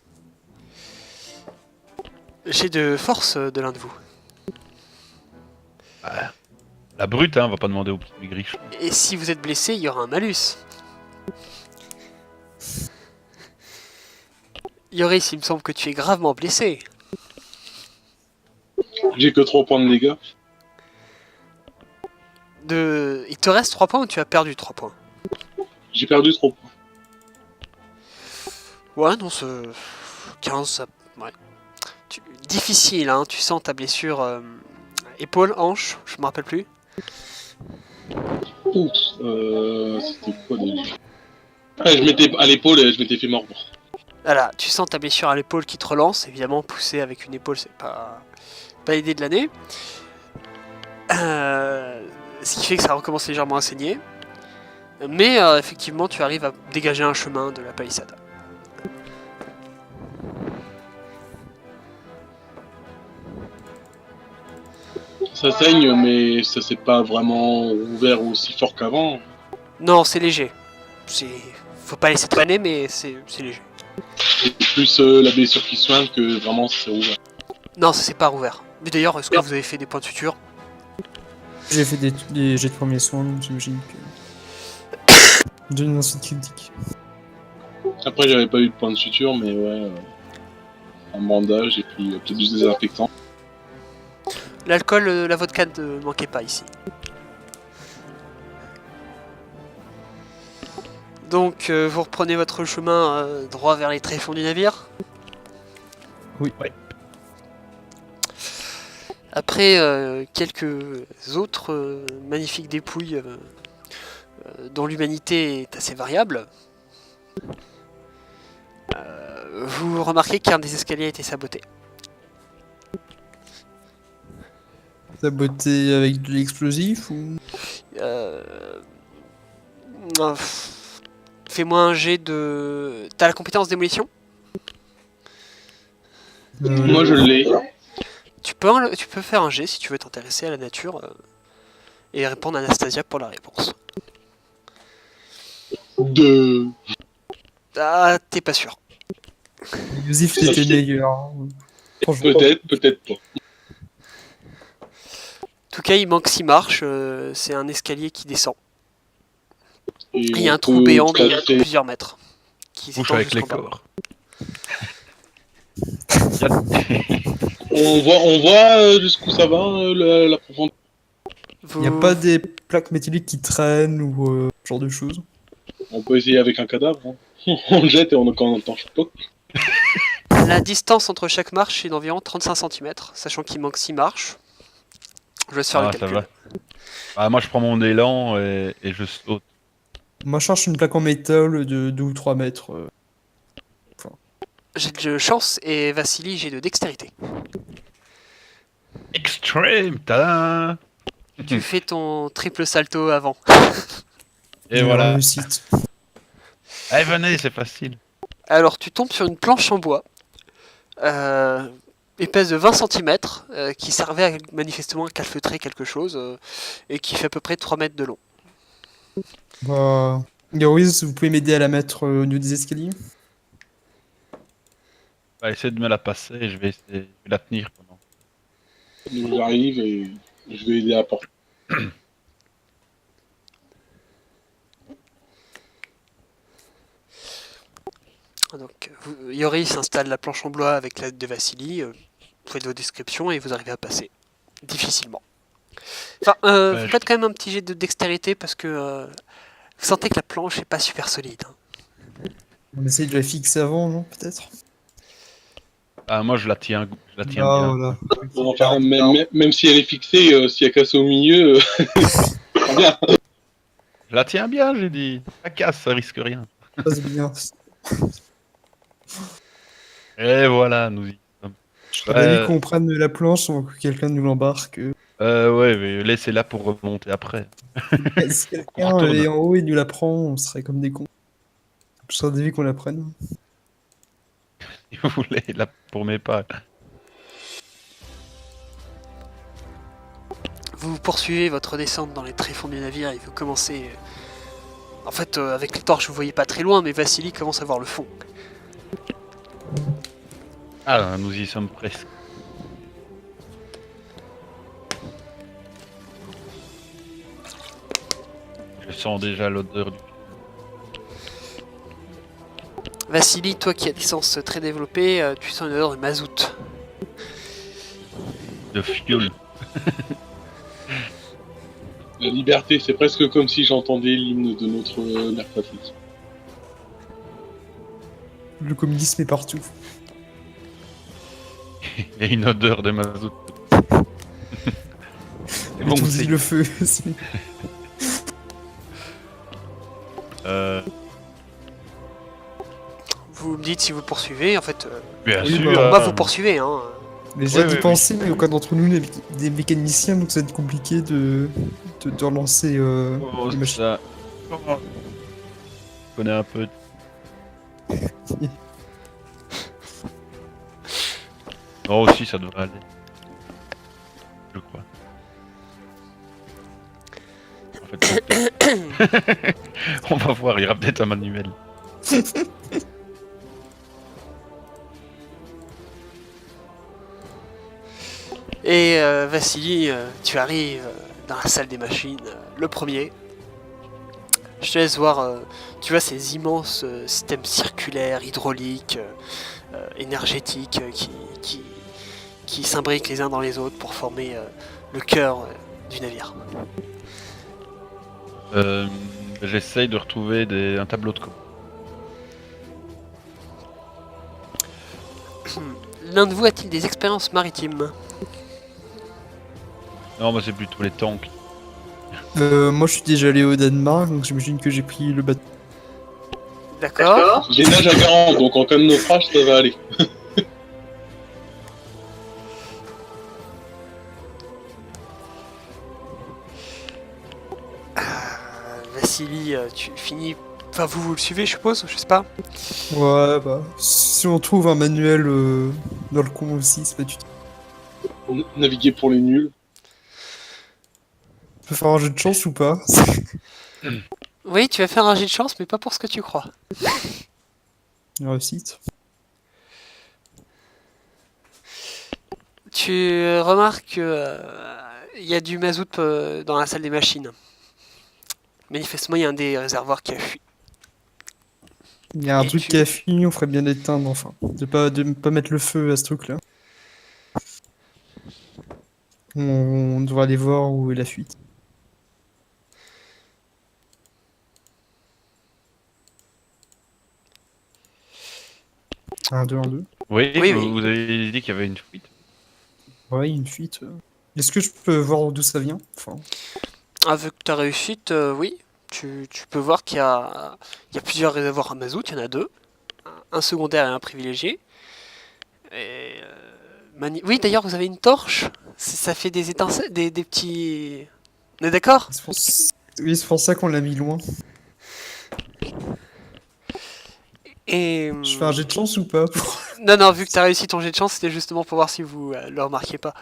J'ai de force de l'un de vous. Ah, la brute, hein, on va pas demander aux petits maigriches. Et si vous êtes blessé, il y aura un malus. Yoris, il me semble que tu es gravement blessé. J'ai que 3 points de dégâts. Il te reste 3 points ou tu as perdu 3 points? J'ai perdu 3 points. Ouais, non, ce 15, ça... Ouais. Difficile, hein, tu sens ta blessure épaule, hanche, je me rappelle plus. Ouh, c'était quoi déjà? Ah, je m'étais à l'épaule et je m'étais fait mordre. Voilà, tu sens ta blessure à l'épaule qui te relance. Évidemment, pousser avec une épaule, c'est pas l'idée de l'année. Ce qui fait que ça recommence légèrement à saigner. Mais effectivement, tu arrives à dégager un chemin de la palissade. Ça saigne, mais ça s'est pas vraiment ouvert aussi fort qu'avant. Non, c'est léger. Faut pas laisser traîner, mais c'est léger. C'est plus la blessure qui soigne que vraiment c'est ouvert. Non, ça s'est pas rouvert. Mais d'ailleurs, est-ce que vous avez fait des points de suture? J'ai fait des jets de premiers soins, donc j'imagine que. J'ai une insulte critique. Après, j'avais pas eu de point de suture, mais ouais, un bandage et puis peut-être du désinfectant. L'alcool, la vodka ne manquait pas ici. Donc, vous reprenez votre chemin droit vers les tréfonds du navire. Oui. Ouais. Après quelques autres magnifiques dépouilles dont l'humanité est assez variable, vous remarquez qu'un des escaliers a été saboté. Saboté avec de l'explosif ou. Euh, Fais-moi un jet de... T'as la compétence démolition? Moi, je l'ai. Tu peux faire un jet si tu veux t'intéresser à la nature et répondre à Anastasia pour la réponse. De... Ah, t'es pas sûr. L'explosif c'était meilleur. Hein. Franchement. Peut-être pas. En tout cas, il manque 6 marches, c'est un escalier qui descend. Et Il y a on un trou peut béant de tracer- plusieurs mètres. Qui Bouche s'étend avec les jusqu'en bas. corps. On voit jusqu'où ça va, la profondeur. Il n'y a pas des plaques métalliques qui traînent ou ce genre de choses. On peut essayer avec un cadavre. Hein. On le jette et on entend pas. La distance entre chaque marche est d'environ 35 cm, sachant qu'il manque 6 marches. Je vais se faire le Ah, ça calcul. va. Ah, moi je prends mon élan et je saute. Moi je cherche une plaque en métal de 2 ou 3 mètres. J'ai de chance et Vassili, j'ai de dextérité. Extreme, tada. Tu fais ton triple salto avant. Et de voilà. réussite. Allez, venez, c'est facile. Alors tu tombes sur une planche en bois, épaisse de 20 cm, qui servait manifestement à calfeutrer quelque chose, et qui fait à peu près 3 mètres de long. Bah... Yoris, vous pouvez m'aider à la mettre au niveau des escaliers? On va essayer de me la passer et je vais essayer de la tenir pendant. Donc j'arrive et je vais aider à porter. Donc, Yoris installe la planche en bois avec l'aide de Vassili. Vous faites vos descriptions et vous arrivez à passer. Difficilement. Enfin, vous faites quand même un petit jet de dextérité parce que vous sentez que la planche est pas super solide. Hein. On essaye de la fixer avant, non? Peut-être? Ah, moi je la tiens Ah, bien. voilà. Bon, enfin, même si elle est fixée, si elle casse au milieu, c'est bien. Je la tiens bien, j'ai dit. La casse, ça risque rien. Ça passe bien. Et voilà, nous y sommes. J'aurais aimé qu'on prenne la planche avant que quelqu'un nous l'embarque. Ouais, mais laissez-la pour remonter après. Si Qu'on quelqu'un retourne. est en haut et nous la prend, on serait comme des cons. Je serais d'avis qu'on la prenne. Si vous voulez, là, pour mes pas. Vous poursuivez votre descente dans les tréfonds du navire et vous commencez. En fait, avec les torches, vous voyez pas très loin, mais Vassili commence à voir le fond. Ah, nous y sommes presque. Je sens déjà l'odeur du Vassili, toi qui as des sens très développés, tu sens une odeur de mazout. de fuel. La liberté, c'est presque comme si j'entendais l'hymne de notre mère patrie. Le communisme est partout. Il y a une odeur de mazout. C'est bon, Tout c'est- dit le feu. euh, Vous me dites si vous poursuivez, en fait. bien Oui, sûr. bah, Moi, vous poursuivez, hein. Mais j'ai Ouais, d'y ouais, penser, mais aucun d'entre nous n'est des mécaniciens, donc ça va être compliqué de relancer Oh, les machines. ça. Oh. Je connais un peu. Oh, aussi, ça devrait aller. Je crois. En fait, on va voir, il y aura peut-être un manuel. Et Vassili, tu arrives dans la salle des machines, le premier. Je te laisse voir, tu vois, ces immenses systèmes circulaires, hydrauliques, énergétiques qui s'imbriquent les uns dans les autres pour former le cœur du navire. J'essaye de retrouver un tableau de commande. L'un de vous a-t-il des expériences maritimes? Non, moi c'est plutôt les tanks. Moi, je suis déjà allé au Danemark, donc j'imagine que j'ai pris le bateau. D'accord. J'ai nage à 40, donc en cas de naufrage, ça va aller. Vassili, tu finis. Enfin, vous le suivez, je suppose, je sais pas. Ouais, bah, si on trouve un manuel dans le coin aussi, ça peut être utile. Naviguer pour les nuls. On peut faire un jeu de chance ou pas? Oui, tu vas faire un jet de chance, mais pas pour ce que tu crois. Une réussite. Tu remarques que il y a du mazout dans la salle des machines. Manifestement, il y a un des réservoirs qui a fui. Il y a un Et truc tu- qui a fini, on ferait bien d'éteindre, enfin. De pas mettre le feu à ce truc-là. On devrait aller voir où est la fuite. Un, deux, un, deux. Oui, Oui, vous, oui. vous avez dit qu'il y avait une fuite. Ouais, il y a une fuite. Est-ce que je peux voir d'où ça vient? Enfin, Avec ta réussite, oui. Tu peux voir qu'il y a plusieurs réservoirs à mazout, il y en a deux. Un secondaire et un privilégié. Et, oui, d'ailleurs, vous avez une torche. Ça fait des étincelles, des petits... On est d'accord? oui, c'est pour ça qu'on l'a mis loin. Et... Je fais un jet de chance ou pas? Non, non, vu que t'as réussi ton jet de chance, c'était justement pour voir si vous le remarquiez pas.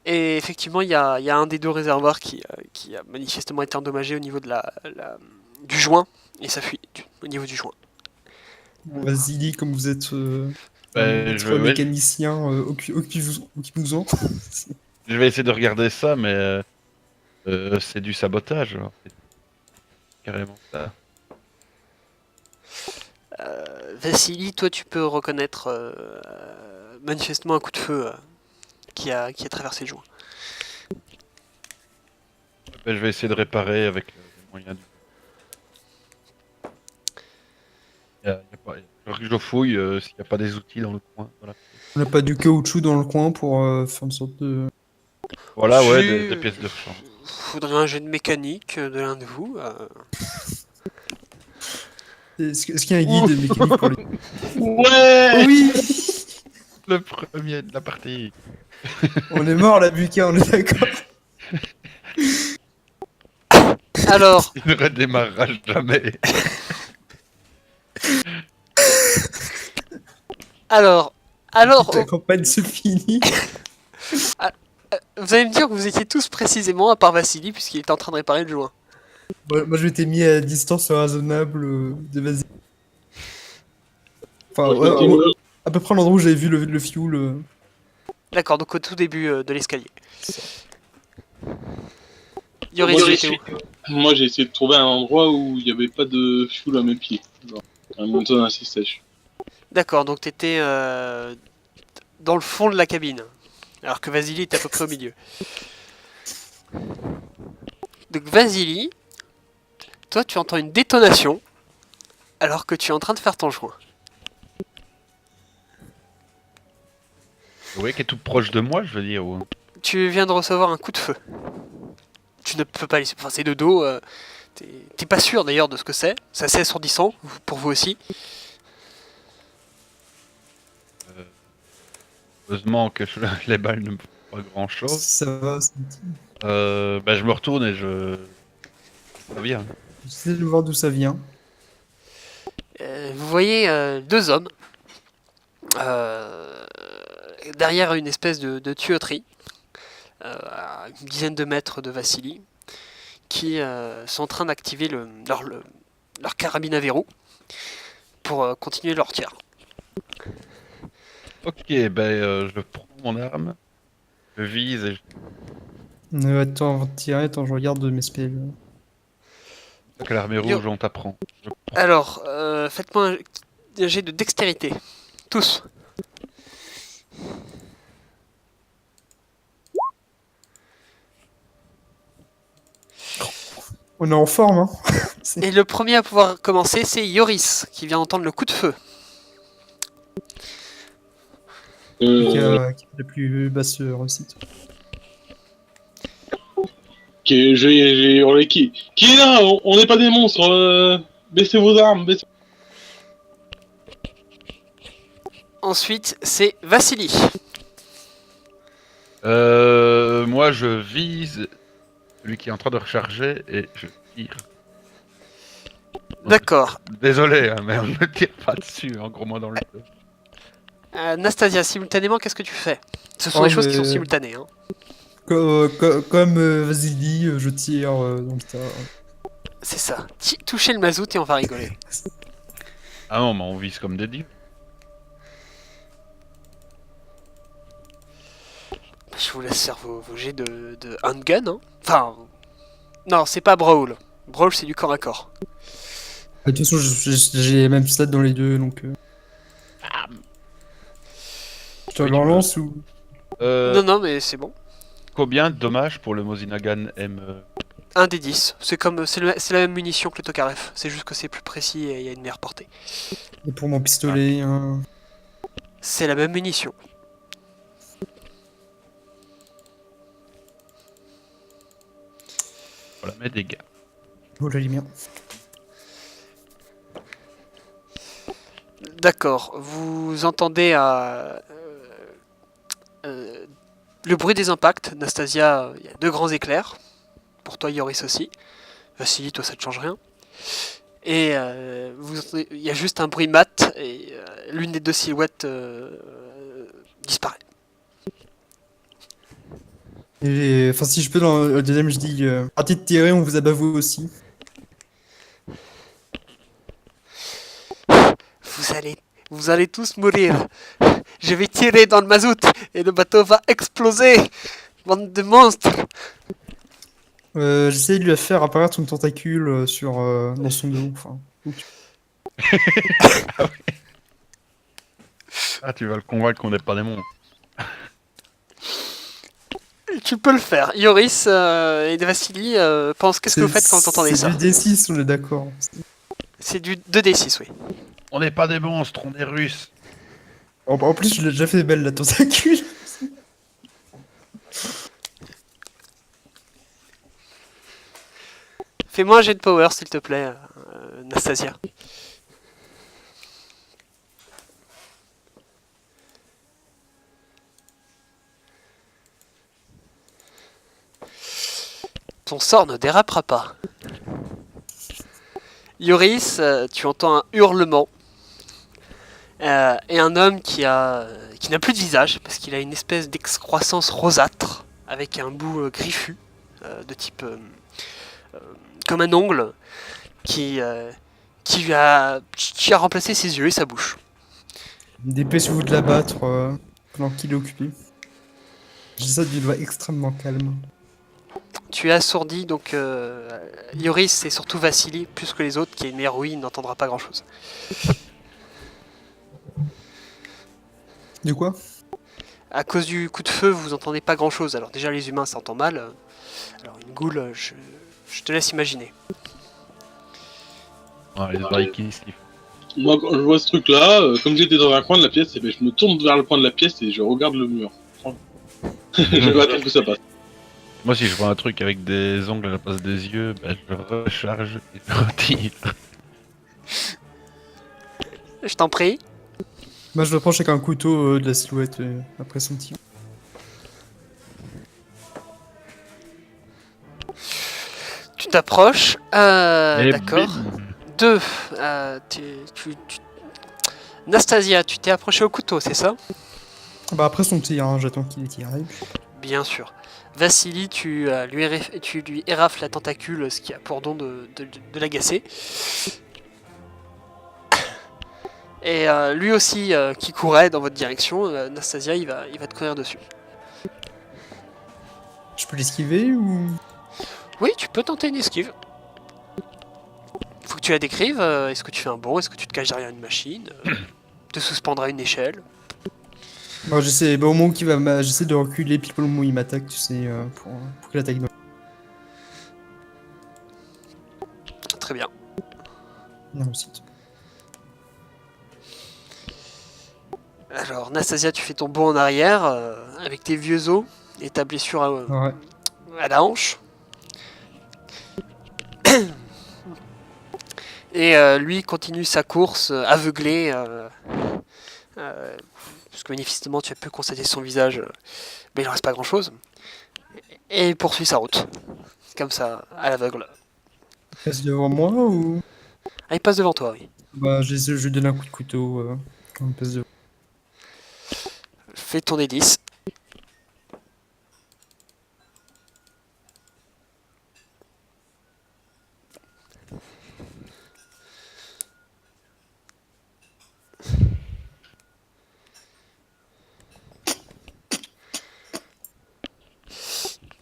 Et effectivement, il y a un des deux réservoirs qui a manifestement été endommagé au niveau du joint, et ça fuit au niveau du joint. Bon, Vasily, comme vous êtes un Ben, maître ouais, mécanicien, occupez-vous-en. je vais essayer de regarder ça, mais c'est du sabotage, alors. C'est carrément ça. Vassili, toi tu peux reconnaître manifestement un coup de feu qui a traversé le joint. Ben, je vais essayer de réparer avec les moyens du. Y a pas... Alors que je fouille s'il n'y a pas des outils dans le coin. Voilà, On n'a pas du caoutchouc dans le coin pour faire une sorte de... voilà ouais, Si, des pièces de rechange. faudrait un jet de mécanique de l'un de vous. Est-ce qu'il y a un guide mécanique pour les... Ouais. Oui. Le premier de la partie. On est mort là, Buka, on est d'accord. Alors, Il ne redémarrera jamais. alors, La campagne se finit. vous allez me dire que vous étiez tous précisément, à part Vassili, puisqu'il était en train de réparer le joint. Moi, je m'étais mis à distance raisonnable de Vasily. Enfin, Moi, je m'étais mis- à peu près à l'endroit où j'avais vu le fuel. D'accord, donc au tout début de l'escalier. Moi, Yoris, j'ai tu étais essayé- où? moi, j'ai essayé de trouver un endroit où il n'y avait pas de fuel à mes pieds. Genre, une zone assez sèche. D'accord, donc t'étais dans le fond de la cabine, alors que Vasily était à peu près au milieu. Donc Vasily, toi tu entends une détonation, alors que tu es en train de faire ton joint. Oui, qui est tout proche de moi, je veux dire. Ouais. Tu viens de recevoir un coup de feu. Tu ne peux pas laisser... Enfin, c'est de dos. T'es pas sûr d'ailleurs de ce que c'est. C'est assez assourdissant, pour vous aussi. Heureusement que les balles ne me font pas grand chose. Ça va, Bah, je me retourne et je. Ça vient. j'essaie de voir d'où ça vient. Vous voyez deux hommes euh, derrière une espèce de tuyauterie, à une dizaine de mètres de Vassili, qui sont en train d'activer leur carabine à verrou pour continuer leur tir. Ok, je prends mon arme, je vise et Attends, avant de tirer, attends, je regarde mes spells. je que l'armée Yo. rouge, on t'apprend. Alors, faites-moi un jet de dextérité. Tous. On est en forme, hein. Et le premier à pouvoir commencer, c'est Yoris, qui vient d'entendre le coup de feu. Qui Euh, a la plus basse réussite. j'ai hurlé qui est là? On n'est pas des monstres. Baissez vos armes. Ensuite, c'est Vassili. Moi, je vise celui qui est en train de recharger et je tire. D'accord. Désolé, hein, mais on ne tire pas dessus, en gros, moi dans le jeu. Nastasia, simultanément, qu'est-ce que tu fais? Ce sont Oh, des choses qui sont mais- simultanées. Hein. Comme Vasily, je tire dans le tas. C'est ça. Touchez le mazout et on va rigoler. Ah non, mais on vise comme des dieux. Je vous laisse faire vos jets de handgun. Hein. Enfin, non, c'est pas Brawl. Brawl, c'est du corps à corps. De toute façon, j'ai les mêmes stats dans les deux, donc... Je te Oui, tu peux. relance ou... Non, mais c'est bon. Combien de dommages pour le Mosinagan M 1 des 10. C'est la même munition que le Tokarev. C'est juste que c'est plus précis et il y a une meilleure portée. Et pour mon pistolet, C'est la même munition. Voilà, mes dégâts. Oh la lumière. D'accord. Vous entendez le bruit des impacts. Nastasia, il y a 2 grands éclairs. Pour toi, Yoris aussi. Vassili, toi, ça ne change rien. Et il y a juste un bruit mat et l'une des deux silhouettes disparaît. Et enfin, si je peux, dans le deuxième, je dis arrêtez de tirer, on vous abat vous aussi. Vous allez, vous allez tous mourir. Je vais tirer dans le mazout et le bateau va exploser. Bande de monstres. J'essaie de lui faire apparaître son tentacule dans son dos. Enfin, Ah, tu vas le convaincre qu'on n'est pas des monstres. Tu peux le faire. Yoris et Vassili pensent qu'est-ce que vous faites quand vous entendez ça? C'est du D6, on est d'accord. C'est du 2d6, oui. On n'est pas des monstres, on est russes. En plus, je l'ai déjà fait belle la tentacule. Fais-moi un jet de power, s'il te plaît, Nastasia. Ton sort ne dérapera pas. Yoris, tu entends un hurlement. Et un homme qui n'a plus de visage, parce qu'il a une espèce d'excroissance rosâtre, avec un bout griffu, de type comme un ongle, qui a remplacé ses yeux et sa bouche. Dépêchez-vous de l'abattre pendant qu'il est occupé. Je dis ça d'une voix extrêmement calme. Tu es assourdi, donc Yoris et surtout Vassili, plus que les autres, qui est une héroïne, n'entendra pas grand-chose. Du quoi? À cause du coup de feu, vous entendez pas grand-chose. Alors déjà, les humains, ça entend mal. Alors une goule, je te laisse imaginer. Ah, les oreilles qui sifflent. Moi, quand je vois ce truc-là, comme j'étais dans un coin de la pièce, eh ben, je me tourne vers le coin de la pièce et je regarde le mur. Je vais attendre que ça passe. Moi, si je vois un truc avec des ongles à la place des yeux, ben, je recharge et je retire. Je t'en prie. Moi, je le prends avec un couteau de la silhouette après son tir. Tu t'approches. Et D'accord. bim. 2. Nastasia, tu t'es approché au couteau, c'est ça? Bah après son tir, hein, j'attends qu'il ait tiré. Bien sûr. Vassili, tu lui érafles la tentacule, ce qui a pour don de l'agacer. Et lui aussi, qui courait dans votre direction, Nastasia, il va te courir dessus. Je peux l'esquiver ou... Oui, tu peux tenter une esquive. Faut que tu la décrives. Est-ce que tu fais un bond? Est-ce que tu te caches derrière une machine? Te suspendre à une échelle? Bon, j'essaie, au moment où j'essaie de reculer pile au moment où il m'attaque, tu sais, pour qu'il attaque. Très bien. Non, aussi. Alors, Nastasia, tu fais ton bond en arrière avec tes vieux os et ta blessure Ouais. à la hanche. Et lui continue sa course aveuglé. Parce que manifestement, tu as pu constater son visage. Mais il ne reste pas grand chose. Et il poursuit sa route. Comme ça, à l'aveugle. Il passe devant moi ou... Ah, il passe devant toi, oui. Bah, je lui donne un coup de couteau quand il passe devant. Fais ton D10.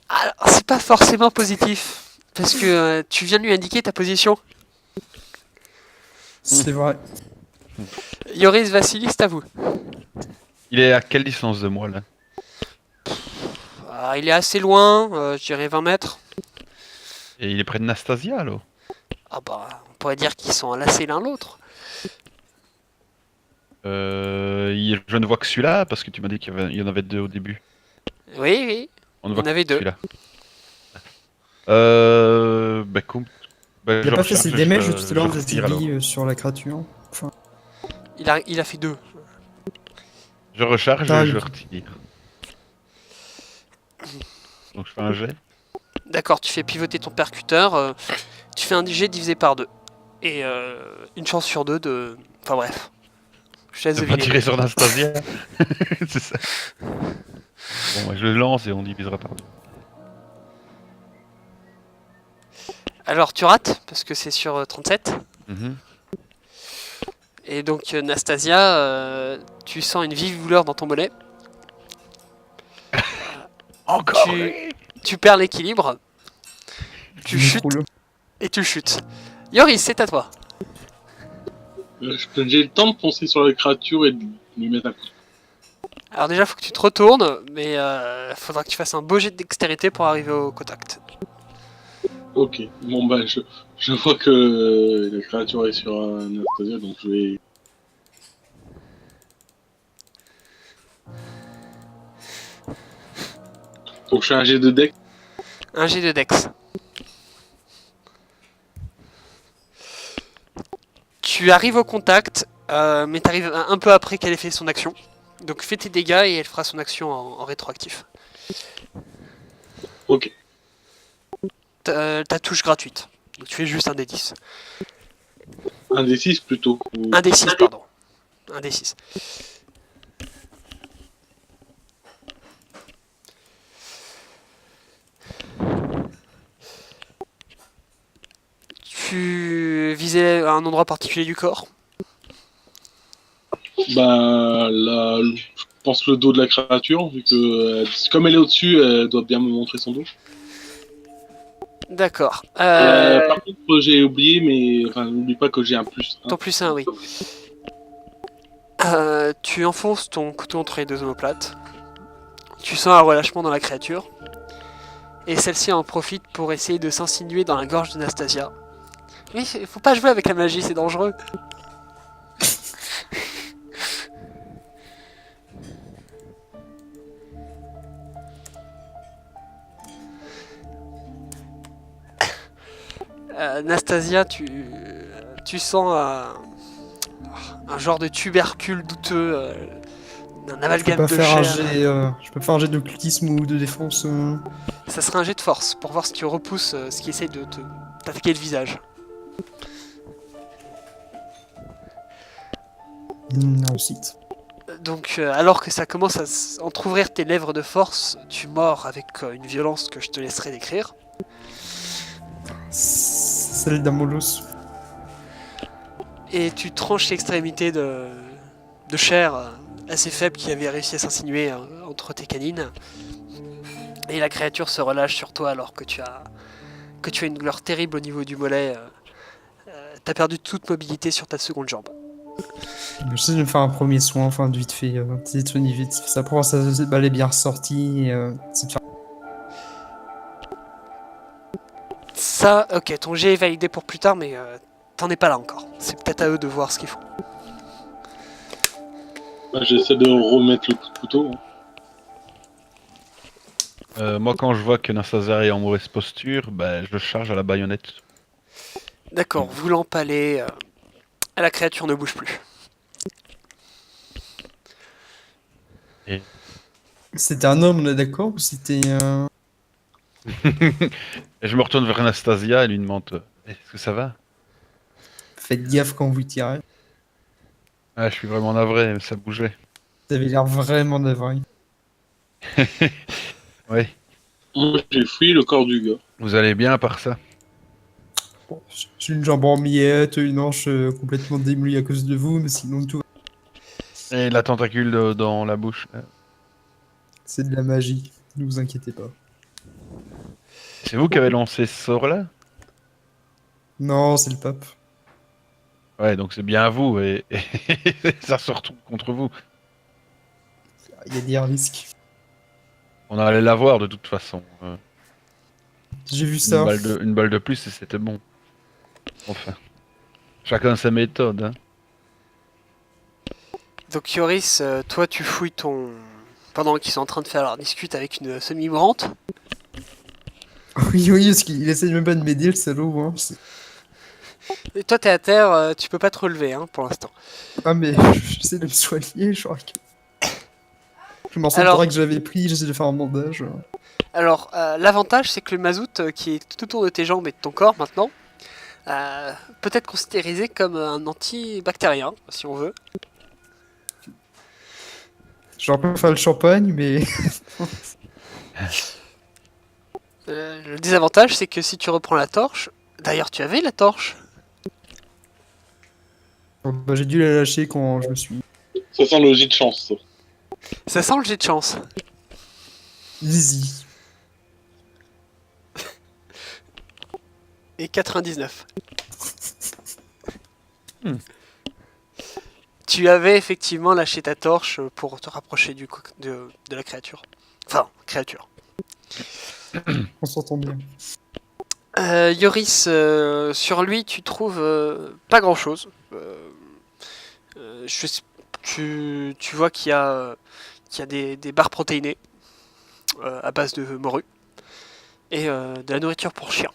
Alors, c'est pas forcément positif. Parce que tu viens de lui indiquer ta position. C'est vrai. Yoris, Vassili, c'est à vous. Il est à quelle distance de moi, là? Ah, il est assez loin, je dirais 20 mètres. Et il est près de Nastasia, alors? Ah bah, on pourrait dire qu'ils sont enlacés l'un l'autre. Je ne vois que celui-là, parce que tu m'as dit qu'il y en avait deux au début. Oui, oui. On ne Il y voit en avait que deux. celui-là. Bah, cool. Bah, Il a je pas fait recharge, ses damages je- tout à l'heure je de retire, alors. sur la créature. Enfin, Il a fait 2. Je recharge Ah, et je oui. retire. Donc je fais un jet. D'accord, tu fais pivoter ton percuteur, tu fais un jet divisé par 2. Et une chance sur 2 de... Enfin bref. Je te laisse De pas deviner. tirer sur Nastasia. C'est ça. Bon, bah, je le lance et on divisera par deux. Alors tu rates, parce que c'est sur 37. Mhm. Et donc Nastasia, tu sens une vive douleur dans ton mollet. Encore Tu- lui Tu perds l'équilibre. Tu Je chutes m'écroule. et tu chutes. Yoris, c'est à toi. J'ai le temps de foncer sur la créature et de lui mettre un coup. Alors déjà, faut que tu te retournes, mais faudra que tu fasses un beau jet de dextérité pour arriver au contact. Ok, bon bah je vois que la créature est sur un Anastasia, donc je vais... Donc je fais un jet de deck. Un jet de dex. Tu arrives au contact, mais tu arrives un peu après qu'elle ait fait son action. Donc fais tes dégâts et elle fera son action en rétroactif. Ok. Ta touche gratuite. Donc tu fais juste un D10. Un des 6 plutôt. Un D6, pardon. Un D6. Tu visais un endroit particulier du corps? Bah là, je pense le dos de la créature, vu que comme elle est au-dessus, elle doit bien me montrer son dos. D'accord. Par contre, j'ai oublié, mais enfin, n'oublie pas que j'ai un plus. Ton plus 1, oui. Tu enfonces ton couteau entre les deux omoplates. Tu sens un relâchement dans la créature. Et celle-ci en profite pour essayer de s'insinuer dans la gorge de Nastasia. Oui, faut pas jouer avec la magie, c'est dangereux. Nastasia, tu sens un genre de tubercule douteux, un Je peux amalgame pas de faire un chair. jet, je peux faire un jet d'occultisme ou de défense. Ça sera un jet de force pour voir si tu repousses ce qui essaie de t'attaquer le visage. Réussite. Donc, alors que ça commence à entrouvrir tes lèvres de force, tu mords avec une violence que je te laisserai décrire. Celle d'Amolos. Et tu tranches l'extrémité de chair assez faible qui avait réussi à s'insinuer entre tes canines. Et la créature se relâche sur toi alors que tu as une douleur terrible au niveau du mollet. T'as perdu toute mobilité sur ta seconde jambe. J'essaie de me faire un premier soin, enfin de vite fait. C'est de soigner vite. Ça prend, ça elle est bien ressorti. C'est de faire... Ça, ok, ton jet est validé pour plus tard, mais t'en es pas là encore. C'est peut-être à eux de voir ce qu'ils font. Bah, j'essaie de remettre le coup de couteau. Moi, quand je vois que Nastasia est en mauvaise posture, bah, je charge à la baïonnette. D'accord, vous l'empalez. La créature ne bouge plus. C'était un homme, on est d'accord? Ou c'était un... Et je me retourne vers Anastasia et lui demande est-ce que ça va? Faites gaffe quand vous tirez. Ah, je suis vraiment navré, ça bougeait. Vous avez l'air vraiment navré. Oui. Moi, j'ai fouillé le corps du gars. Vous allez bien à part ça? Bon, j'ai une jambe en miettes, une hanche complètement démolie à cause de vous, mais sinon tout va. Et la tentacule dans la bouche. C'est de la magie, ne vous inquiétez pas. C'est vous qui avez lancé ce sort-là? Non, c'est le pape. Ouais, donc c'est bien à vous et ça se retourne contre vous. Il y a des risques. On allait l'avoir de toute façon. J'ai vu ça. Une balle de plus et c'était bon. Enfin. Chacun sa méthode. Hein. Donc Yoris, toi tu fouilles ton... Pendant qu'ils sont en train de faire leur discute avec une semi-mourante. Oui, oui, parce qu'il essaie même pas de m'aider, le salaud. Hein. Et toi t'es à terre, tu peux pas te relever hein, pour l'instant. Ah, mais j'essaie de me soigner, je crois que... Je m'en Alors- souviens que j'avais pris, j'essaie de faire un bandage. Alors, l'avantage c'est que le mazout qui est tout autour de tes jambes et de ton corps maintenant, peut être considéré comme un antibactérien, si on veut. J'aurais pu faire le champagne, mais... Le désavantage c'est que si tu reprends la torche, D'ailleurs, tu avais la torche. Bah, j'ai dû la lâcher quand je me suis... Ça sent le jet de chance. Ça. Ça sent le jet de chance. Easy. Et 99. Tu avais effectivement lâché ta torche pour te rapprocher de la créature. Enfin, créature. On s'entend bien. Yoris, sur lui, tu trouves pas grand chose. Tu vois qu'il y a des barres protéinées à base de morue et de la nourriture pour chien.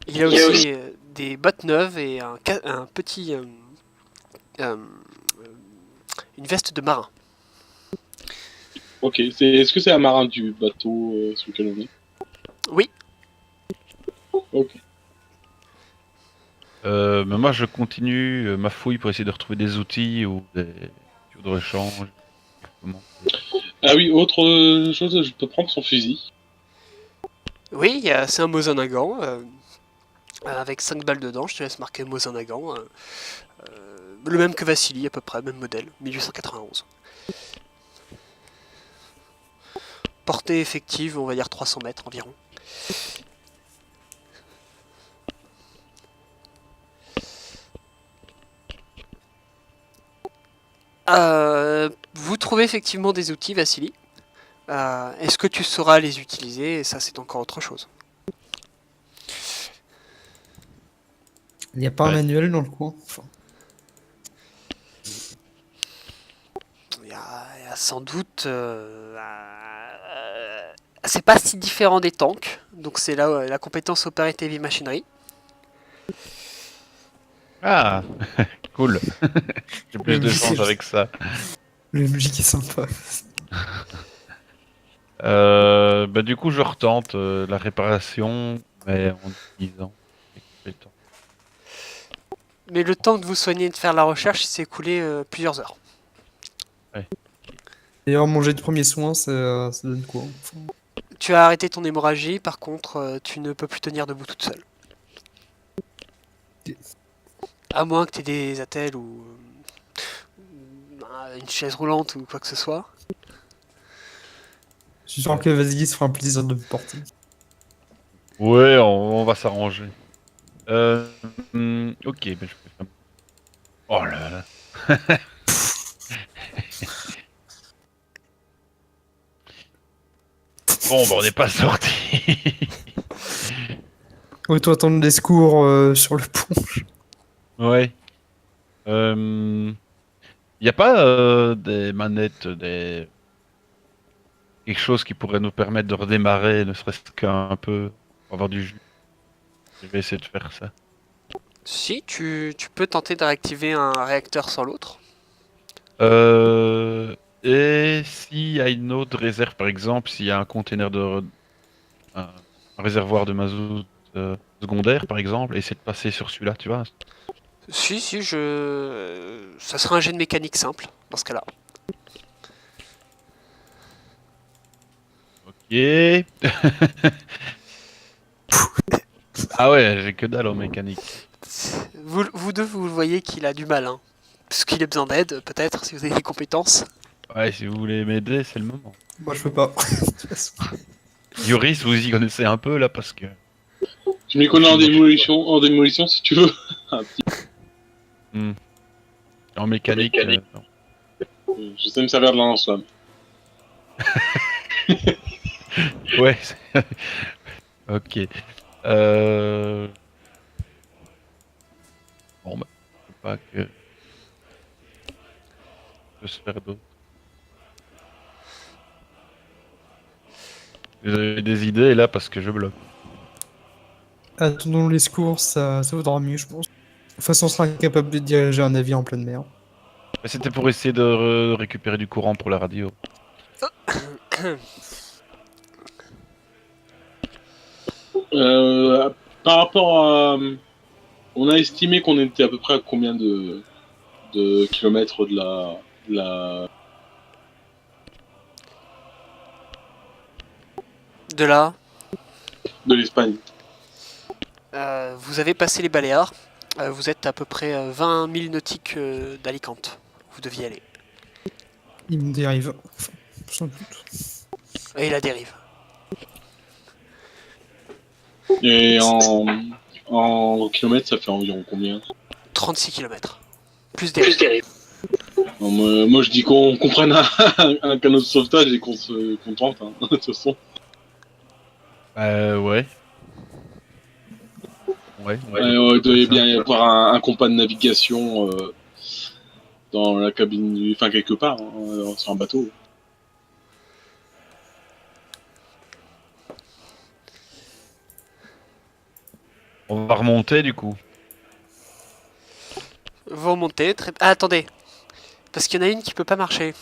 Il y a aussi des bottes neuves et un petit une veste de marin. Ok, est-ce que c'est un marin du bateau sur lequel on est? Oui. Ok. Mais moi, je continue ma fouille pour essayer de retrouver des outils ou des tuyaux de rechange. Comment... Ah oui, autre chose, je peux prendre son fusil. Oui, c'est un Mosin-Nagant avec 5 balles dedans. Je te laisse marquer Mosin-Nagant. Le même que Vassili à peu près, même modèle, 1891. Portée effective, on va dire 300 mètres environ. Vous trouvez effectivement des outils, Vassili. Est-ce que tu sauras les utiliser? Ça, c'est encore autre chose. Il n'y a pas un Ouais. manuel dans le coin. Enfin, Il y a sans doute... c'est pas si différent des tanks. Donc c'est là la compétence Operate Heavy Machinery. Ah, cool. J'ai plus de Oui, chance c'est- avec ça. le MJ qui est sympa. Bah, du coup, je retente la réparation, mais en utilisant les compétences. Mais le temps de vous soigner et de faire la recherche, il s'est écoulé plusieurs heures. D'ailleurs, manger de premiers soins, ça donne quoi? Enfin, Tu as arrêté ton hémorragie, par contre, tu ne peux plus tenir debout toute seule. À moins que tu aies des attelles ou une chaise roulante ou quoi que ce soit. je suis sûr que Vasily se fera un plaisir de me porter. Ouais, on va s'arranger. Ok, ben je peux faire... Oh là là. Bon, bah on n'est pas sorti. Autant attendre les secours sur le pont. Ouais. Y a pas des manettes, quelque chose qui pourrait nous permettre de redémarrer, ne serait-ce qu'un peu, pour avoir du jus. Je vais essayer de faire ça. Si, tu peux tenter de réactiver un réacteur sans l'autre. Et s'il y a une autre réserve, par exemple, s'il y a un conteneur un réservoir de mazout secondaire, par exemple, et essayer de passer sur celui-là, tu vois. Si, ça sera un jet de mécanique simple, dans ce cas-là. Ok. Ah ouais, j'ai que dalle en mécanique. Vous deux, vous voyez qu'il a du mal, hein. Parce qu'il a besoin d'aide, peut-être, si vous avez des compétences. Ouais, si vous voulez m'aider, c'est le moment. Moi, je peux pas. De toute façon. Yoris, vous y connaissez un peu là parce que. Je m'y connais en démolition si tu veux. En mécanique. Non. Je sais me servir de la lance-flamme. Ouais. Ok. Bon bah, je sais pas que. Je peux se faire d'autres. Vous avez des idées là parce que je bloque. Attendons les secours, ça vaudra mieux, je pense. De toute façon, on sera incapable de diriger un navire en pleine mer. Mais c'était pour essayer de récupérer du courant pour la radio. Par rapport à... On a estimé qu'on était à peu près à combien de kilomètres de la... De là, de l'Espagne. Vous avez passé les Baléares. Vous êtes à peu près 20 000 nautiques d'Alicante. Vous deviez aller. Il me dérive. Enfin, sans doute. Et la dérive. Et en kilomètres, ça fait environ combien? 36 km. Plus dérive. Non, moi, je dis qu'on prenne un canot de sauvetage et qu'on tente, hein, de toute façon. Ouais. Ouais. Il doit bien y avoir un compas de navigation dans la cabine enfin quelque part, hein, sur un bateau. On va remonter du coup. Vous remontez. Ah, attendez. Parce qu'il y en a une qui peut pas marcher.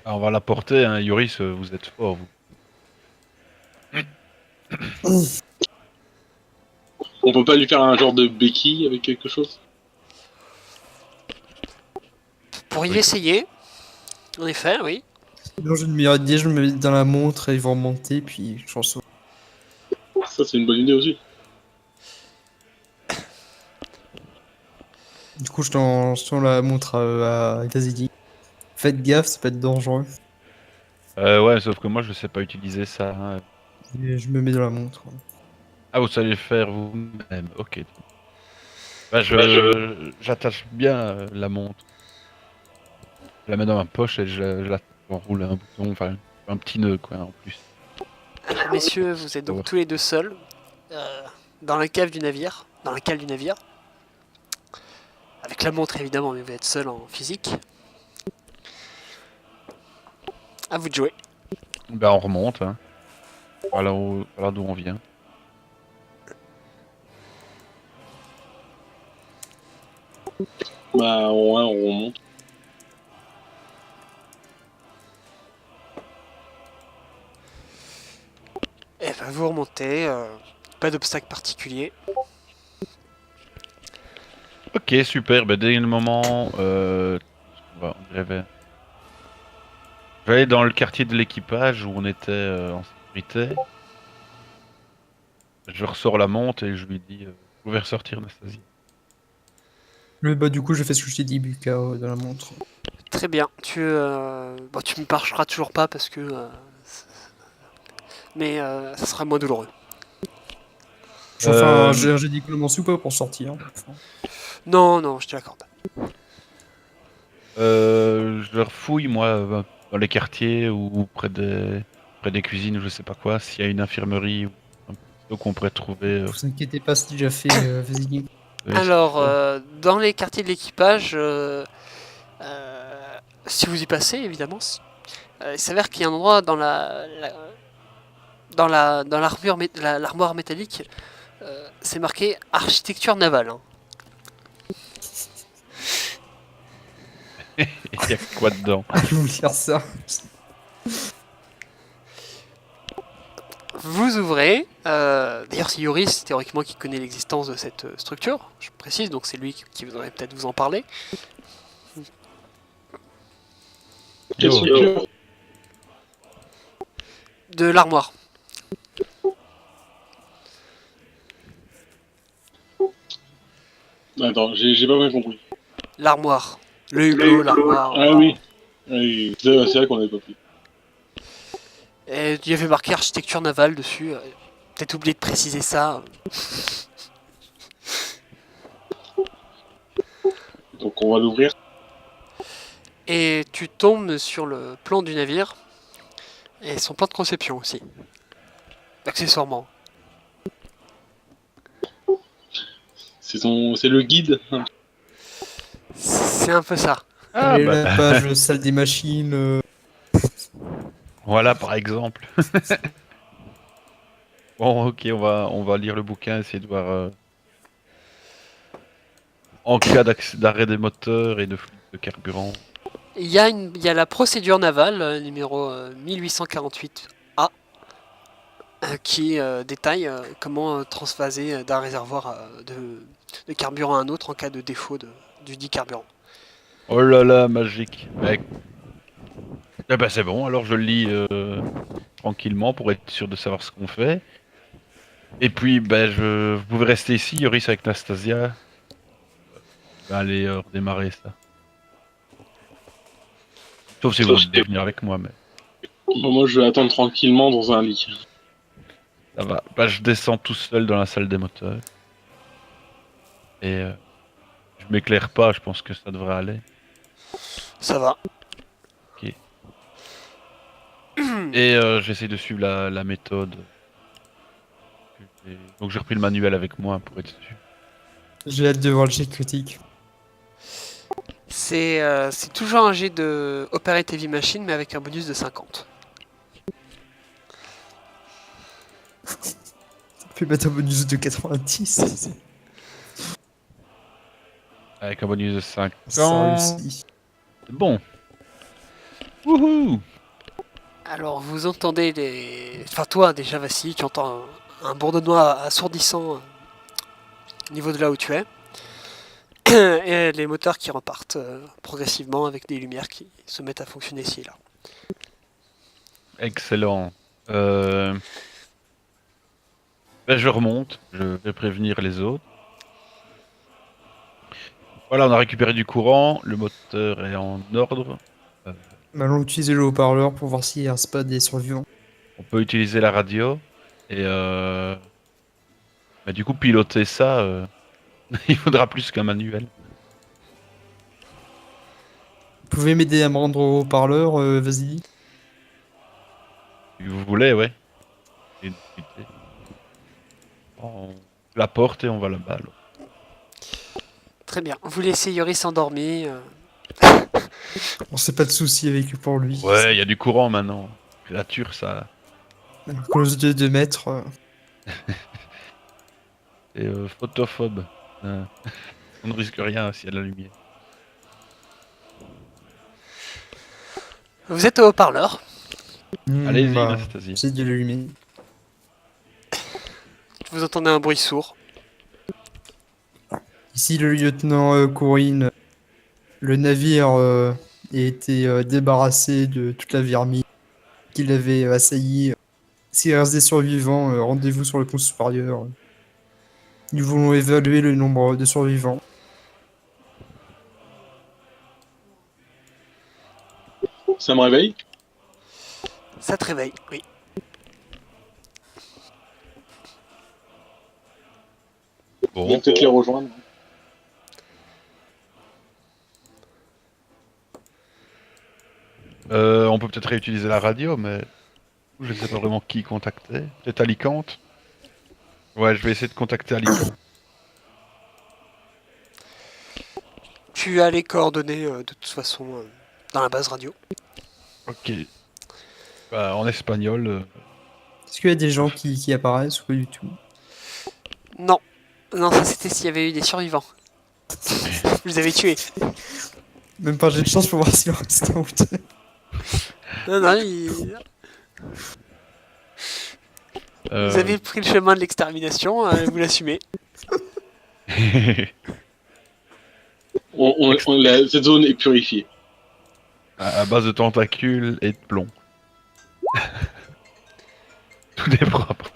Ah, on va la porter, hein. Yoris, vous êtes fort, vous. On peut pas lui faire un genre de béquille avec quelque chose? Pour y Oui. essayer. En effet, oui. Sinon, j'ai une meilleure idée, je me mets dans la montre et ils vont remonter, puis j'en sauve. Ça, c'est une bonne idée aussi. Du coup, je tends la montre à Kazidi. Faites gaffe, ça peut être dangereux. Ouais, sauf que moi, je sais pas utiliser ça, hein. Et je me mets dans la montre. Ah, vous savez le faire vous-même. Ok. Bah, j'attache bien la montre. Je la mets dans ma poche et j'enroule un bouton, enfin, un petit nœud, quoi, en plus. Alors, messieurs, vous êtes donc Ouais. tous les deux seuls. Dans la cave du navire. Dans la cale du navire. Avec la montre, évidemment, mais vous êtes seul en physique. À vous de jouer. Bah, on remonte, hein. Voilà, voilà d'où on vient. Bah, on remonte. Et ben, vous remontez. Pas d'obstacle particulier. Ok, super. Bah, dès le moment, je vais aller dans le quartier de l'équipage où on était en sécurité. Je ressors la montre et je lui dis, vous pouvez ressortir, Anastasie. Bah, du coup, je fais ce que je t'ai dit, Buka, dans la montre. Très bien. Tu me parcheras toujours pas parce que. Mais ça sera moins douloureux. Je fais un jet diplomatie ou pas pour sortir. Enfin, Non, je te l'accorde. Je refouille, moi, dans les quartiers ou près des cuisines ou je sais pas quoi, s'il y a une infirmerie ou un peu qu'on pourrait trouver. vous inquiétez pas, c'est déjà fait, Kazidi. Alors, dans les quartiers de l'équipage, si vous y passez, évidemment, il s'avère qu'il y a un endroit dans l'armoire métallique, c'est marqué architecture navale. Hein. Il y a quoi dedans? Je vous lire ça. Vous ouvrez. D'ailleurs, c'est Yoris, théoriquement, qui connaît l'existence de cette structure. Je précise, donc c'est lui qui voudrait peut-être vous en parler. Quelle Yo. structure? De l'armoire. Attends, j'ai pas bien compris. L'armoire. Le hublot, l'armoire. Ah oui. Oui, c'est vrai qu'on avait pas pris. Et il y avait marqué architecture navale dessus. Peut-être oublié de préciser ça. Donc on va l'ouvrir. Et tu tombes sur le plan du navire. Et son plan de conception aussi. Accessoirement. C'est le guide. C'est un peu ça. Ah, Et bah, la page salle des machines. voilà, par exemple. Bon, ok, on va lire le bouquin, essayer de voir. En cas d'arrêt des moteurs et de fuite de carburant. Il y a la procédure navale, numéro 1848A, qui détaille comment transvaser d'un réservoir de carburant à un autre en cas de défaut du dit carburant. Oh là là, magique. Mec. Eh ben c'est bon, alors je le lis tranquillement pour être sûr de savoir ce qu'on fait. Et puis, ben, vous pouvez rester ici, Yoris avec Nastasia. Je vais aller redémarrer ça. Sauf si vous voulez venir avec moi, mais Bon, moi, je vais attendre tranquillement dans un lit. ça va. Bah, je descends tout seul dans la salle des moteurs. Et je m'éclaire pas, je pense que ça devrait aller. Ça va. Ok. Et j'essaie de suivre la méthode. Donc j'ai repris le manuel avec moi pour être sûr. J'ai hâte de voir le jet critique. C'est toujours un jet de Operate Heavy Machine, mais avec un bonus de 50. Puis mettre un bonus de 90. Avec un bonus de 5. Ça réussit. Bon. Wouhou. Alors vous entendez les... Enfin toi déjà Vassili, tu entends un bourdonnement assourdissant au niveau de là où tu es. Et les moteurs qui repartent progressivement avec des lumières qui se mettent à fonctionner ici et là. Excellent. Ben, je remonte, je vais prévenir les autres. Voilà, on a récupéré du courant, le moteur est en ordre. Allons utiliser le haut-parleur pour voir s'il y a un spot des survivants. On peut utiliser la radio. Et bah, du coup, piloter ça, il faudra plus qu'un manuel. Vous pouvez m'aider à me rendre au haut-parleur, Vasily? Si vous voulez, ouais. Et discuter. On la porte et on va là-bas. Alors. Très bien. Vous laissez Yoris endormi. On sait pas de soucis avec pour lui. Ouais, il y a du courant maintenant. Créature, ça. Alors que l'os de 2 mètres. C'est photophobe. On ne risque rien s'il y a de la lumière. Vous êtes au haut-parleur. Allez-y, Bah, Anastasie. j'essaie de l'allumer. Vous entendez un bruit sourd. Ici le lieutenant Courine. Le navire a été débarrassé de toute la vermine qu'il avait assailli. S'il reste des survivants, rendez-vous sur le pont supérieur. Nous voulons évaluer le nombre de survivants. Ça me réveille. Ça te réveille, oui. On va Bon. peut-être les rejoindre. On peut peut-être réutiliser la radio, mais je sais pas vraiment qui contacter. Peut-être Alicante. Ouais, je vais essayer de contacter Alicante. Tu as les coordonnées de toute façon dans la base radio. Ok. Bah, en espagnol. Est-ce qu'il y a des gens qui apparaissent ou pas du tout? Non. Non, ça c'était s'il y avait eu des survivants. Vous les avez tués. Même pas j'ai de chance pour voir s'il en reste un ou deux. Non, non, euh, vous avez pris le chemin de l'extermination, vous l'assumez. Cette zone est purifiée. à base de tentacules et de plomb. Tout est propre.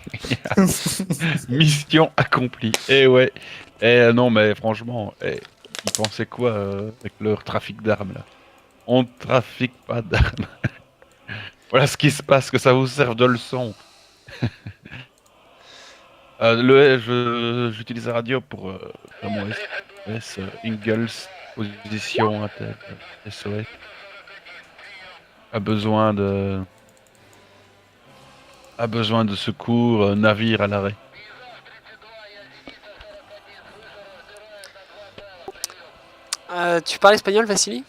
Mission accomplie. Eh ouais. Eh non, mais franchement, ils pensaient quoi avec leur trafic d'armes là? On trafique pas d'armes. Voilà ce qui se passe, que ça vous serve de leçon. J'utilise la radio pour faire mon SOS. Ingalls, position à tête. SOS. A besoin de secours, navire à l'arrêt. Tu parles espagnol, Vassili?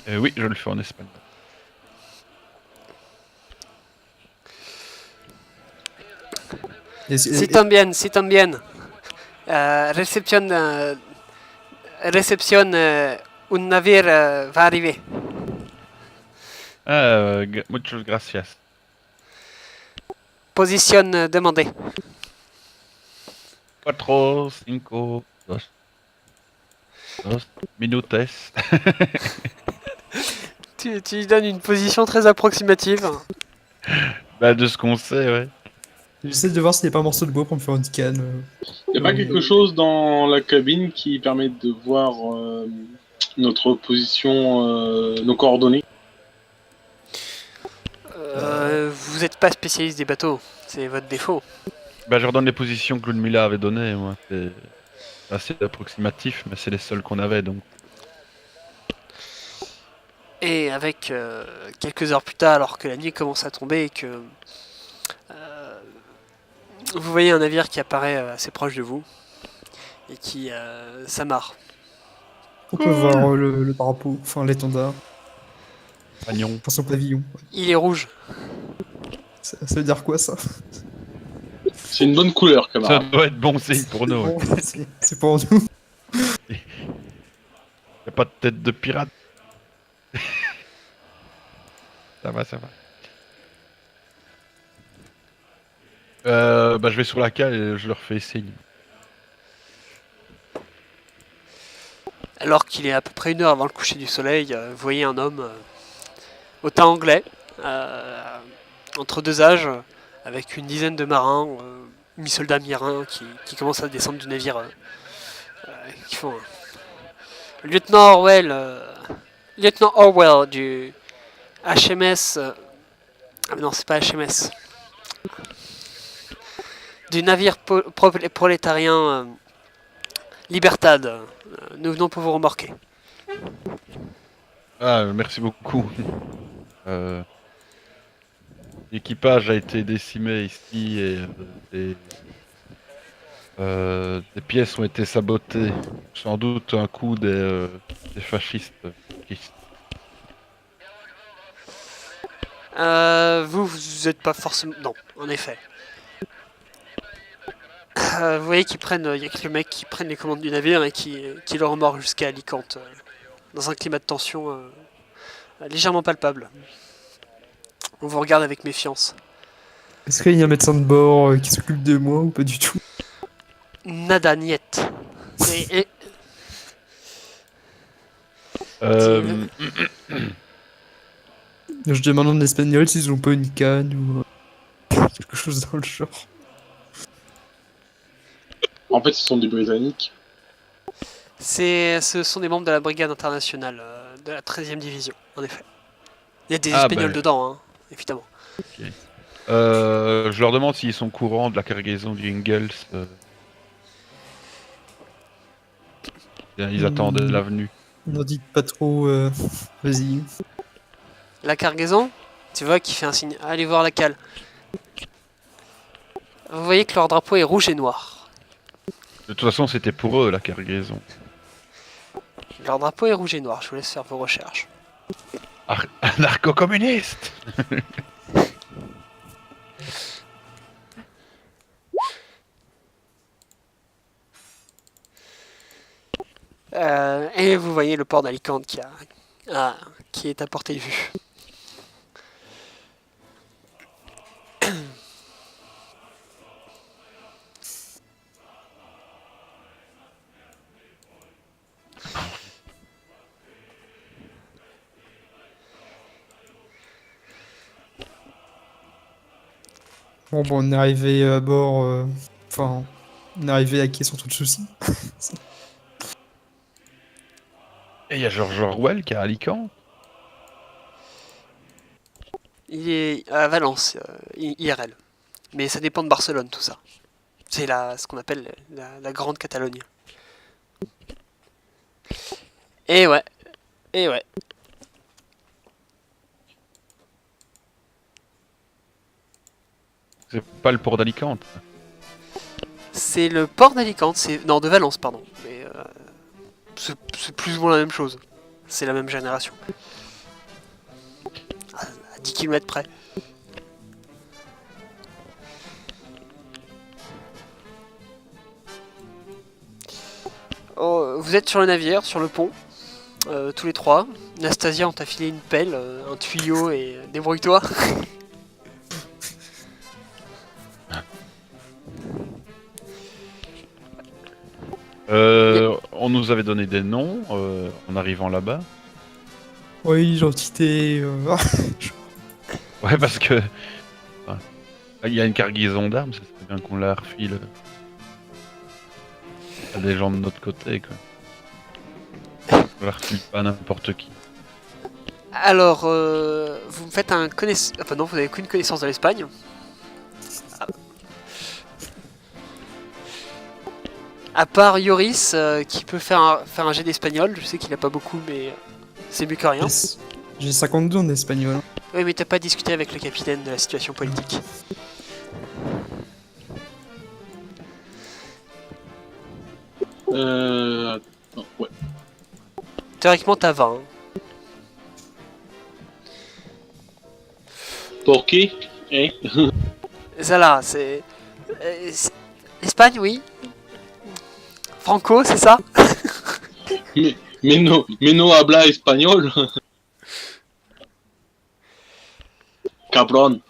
Oui, je le fais en espagnol. Si también, si también. Réception, un navire va arriver. Muchas gracias. Position demandée. 4, 5, 2 minutes. Tu lui donnes une position très approximative. Bah, de ce qu'on sait, ouais. J'essaie de voir s'il n'y a pas un morceau de bois pour me faire une canne. Y a pas quelque chose dans la cabine qui permet de voir notre position, nos coordonnées? Vous n'êtes pas spécialiste des bateaux, c'est votre défaut. Bah, je redonne les positions que Ludmilla avait données, moi. C'est assez approximatif, mais c'est les seuls qu'on avait, donc. Et avec quelques heures plus tard, alors que la nuit commence à tomber et que vous voyez un navire qui apparaît assez proche de vous et qui s'amarre. On peut voir le drapeau, enfin l'étendard, Pagnon. enfin son pavillon. Il est rouge. Ça veut dire quoi ça? C'est une bonne couleur, Ça camarade. doit être bon signe pour nous. Bon, c'est pour nous. Y a pas de tête de pirate. Ça va, ça va. Bah, je vais sur la cale et je leur fais signe. Alors qu'il est à peu près 1 heure avant le coucher du soleil, vous voyez un homme au teint anglais, entre deux âges, avec une dizaine de marins, mi-soldats, mi-marins, qui commencent à descendre du navire, qui font Lieutenant Orwell, Lieutenant Orwell du HMS, non c'est pas HMS, du navire prolétarien Libertad. Nous venons pour vous remorquer. Ah, merci beaucoup. Euh, L'équipage a été décimé ici et des pièces ont été sabotées. Sans doute un coup des fascistes. Vous êtes pas forcément... Non, en effet. Vous voyez qu'ils prennent... Il y a quelques mecs qui prennent les commandes du navire et qui le remorquent jusqu'à Alicante. Dans un climat de tension légèrement palpable. On vous regarde avec méfiance. Est-ce qu'il y a un médecin de bord qui s'occupe de moi ou pas du tout? Nada niet. Et Euh, Je demande en espagnol s'ils ont pas une canne ou quelque chose dans le genre. En fait, ce sont des Britanniques. ce sont des membres de la brigade internationale de la 13e division, en effet. Il y a des Ah, Espagnols bah. dedans, hein, évidemment. Je leur demande s'ils sont courants de la cargaison du Ingalls. Ils attendent l'avenue. N'en dites pas trop, vas-y. La cargaison, tu vois, qui fait un signe. Allez voir la cale. Vous voyez que leur drapeau est rouge et noir. De toute façon, c'était pour eux la cargaison. Leur drapeau est rouge et noir, je vous laisse faire vos recherches. Anarcho-communiste. Et vous voyez le port d'Alicante qui est à portée de vue. Bon, on est arrivé à bord, enfin, on est arrivé à quai sans trop de soucis. Et il y a George Orwell qui est à Alicante. Il est à Valence, IRL. Mais ça dépend de Barcelone, tout ça. C'est ce qu'on appelle la Grande Catalogne. Et ouais. Et ouais. C'est pas le port d'Alicante. C'est le port d'Alicante, non, de Valence, pardon. Mais c'est plus ou moins la même chose. C'est la même génération. À 10 km près. Oh, vous êtes sur le navire, sur le pont, tous les trois. Nastasia, on t'a filé une pelle, un tuyau et débrouille-toi. On nous avait donné des noms en arrivant là-bas. Oui, identité. Ouais, parce que ouais, il y a une cargaison d'armes, ça serait bien qu'on la refile à des gens de notre côté, quoi. On la refile pas à n'importe qui. Alors, vous me faites un connaissance... Enfin non, vous n'avez qu'une connaissance de l'Espagne. À part Yoris, qui peut faire un jet d'espagnol. Je sais qu'il a pas beaucoup, mais c'est mieux que rien. J'ai 52 en espagnol. Oui, mais t'as pas discuté avec le capitaine de la situation politique. Attends, ouais. Théoriquement, t'as 20. Hein. Por qué? Hein? Ça là, c'est... Espagne, oui. Franco, c'est ça? Mais no habla espagnol. Cabron.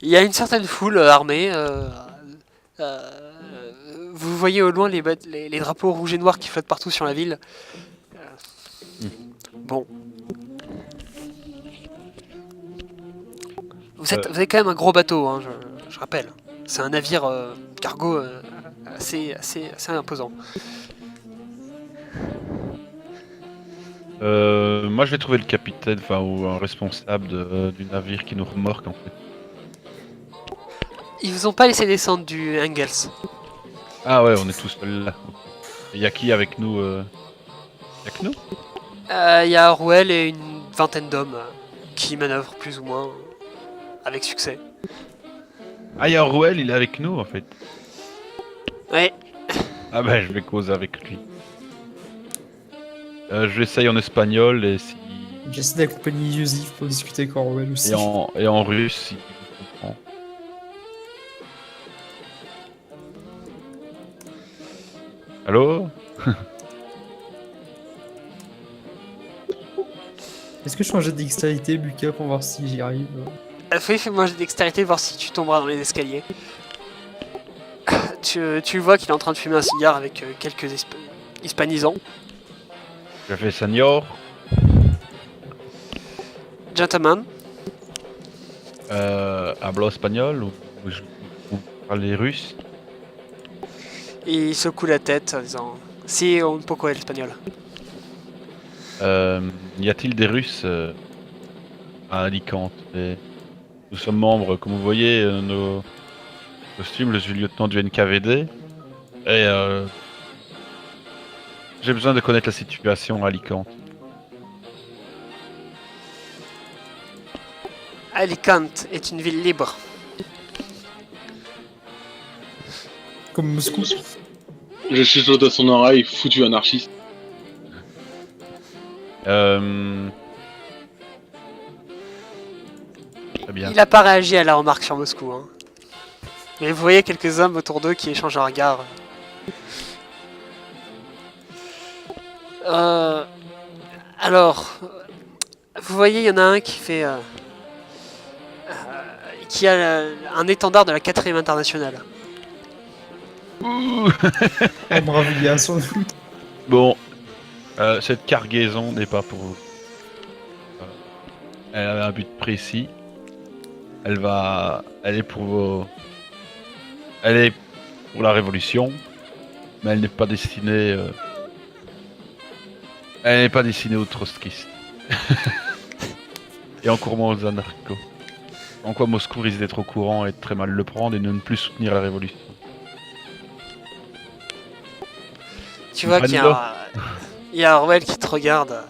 Il y a une certaine foule armée. Vous voyez au loin les drapeaux rouges et noirs qui flottent partout sur la ville. Bon. Vous avez quand même un gros bateau, hein, je rappelle. C'est un navire cargo assez imposant. Moi, je vais trouver le capitaine, enfin, ou un responsable du navire qui nous remorque, en fait. Ils vous ont pas laissé descendre du Engels. Ah ouais, on est tous seuls là. Il y a qui avec nous Y a que nous? Il y a Ruel et une vingtaine d'hommes qui manœuvrent plus ou moins avec succès. Ah, il y a Rouel, il est avec nous, en fait. Ouais. Ah ben, je vais causer avec lui. Je l'essaye en espagnol et si... J'essaie d'accompagner Yusif pour discuter avec Orwell aussi. et en russe, si je comprends. Allô? Est-ce que je change de dextérité, Buka, pour voir si j'y arrive? Fais-moi j'ai dextérité, voir si tu tomberas dans les escaliers. Tu vois qu'il est en train de fumer un cigare avec quelques hispanisants. Je fais senior. Gentlemen, Hablo espagnol ou parler russe? il secoue la tête en disant Si, un poco el espagnol. Y a-t-il des Russes à Alicante? Nous sommes membres, comme vous voyez, nos costumes, je suis lieutenant du NKVD. Et j'ai besoin de connaître la situation à Alicante. Alicante est une ville libre. Comme Moscou. Je chuchote à son oreille, foutu anarchiste. Très bien. Il n'a pas réagi à la remarque sur Moscou. Hein. Mais vous voyez quelques hommes autour d'eux qui échangent un regard. Alors, vous voyez, il y en a un qui fait... qui a un étendard de la 4ème internationale. Ouh. Oh, bravo, gars, sans doute. Bon, cette cargaison n'est pas pour vous. Elle a un but précis. Elle est pour vos... Elle est pour la révolution, mais elle n'est pas destinée... Elle n'est pas destinée aux trotskistes. Et encore moins aux anarchos. En quoi Moscou risque d'être au courant et de très mal le prendre et de ne plus soutenir la révolution. Tu vois qu'il y a Orwell qui te regarde.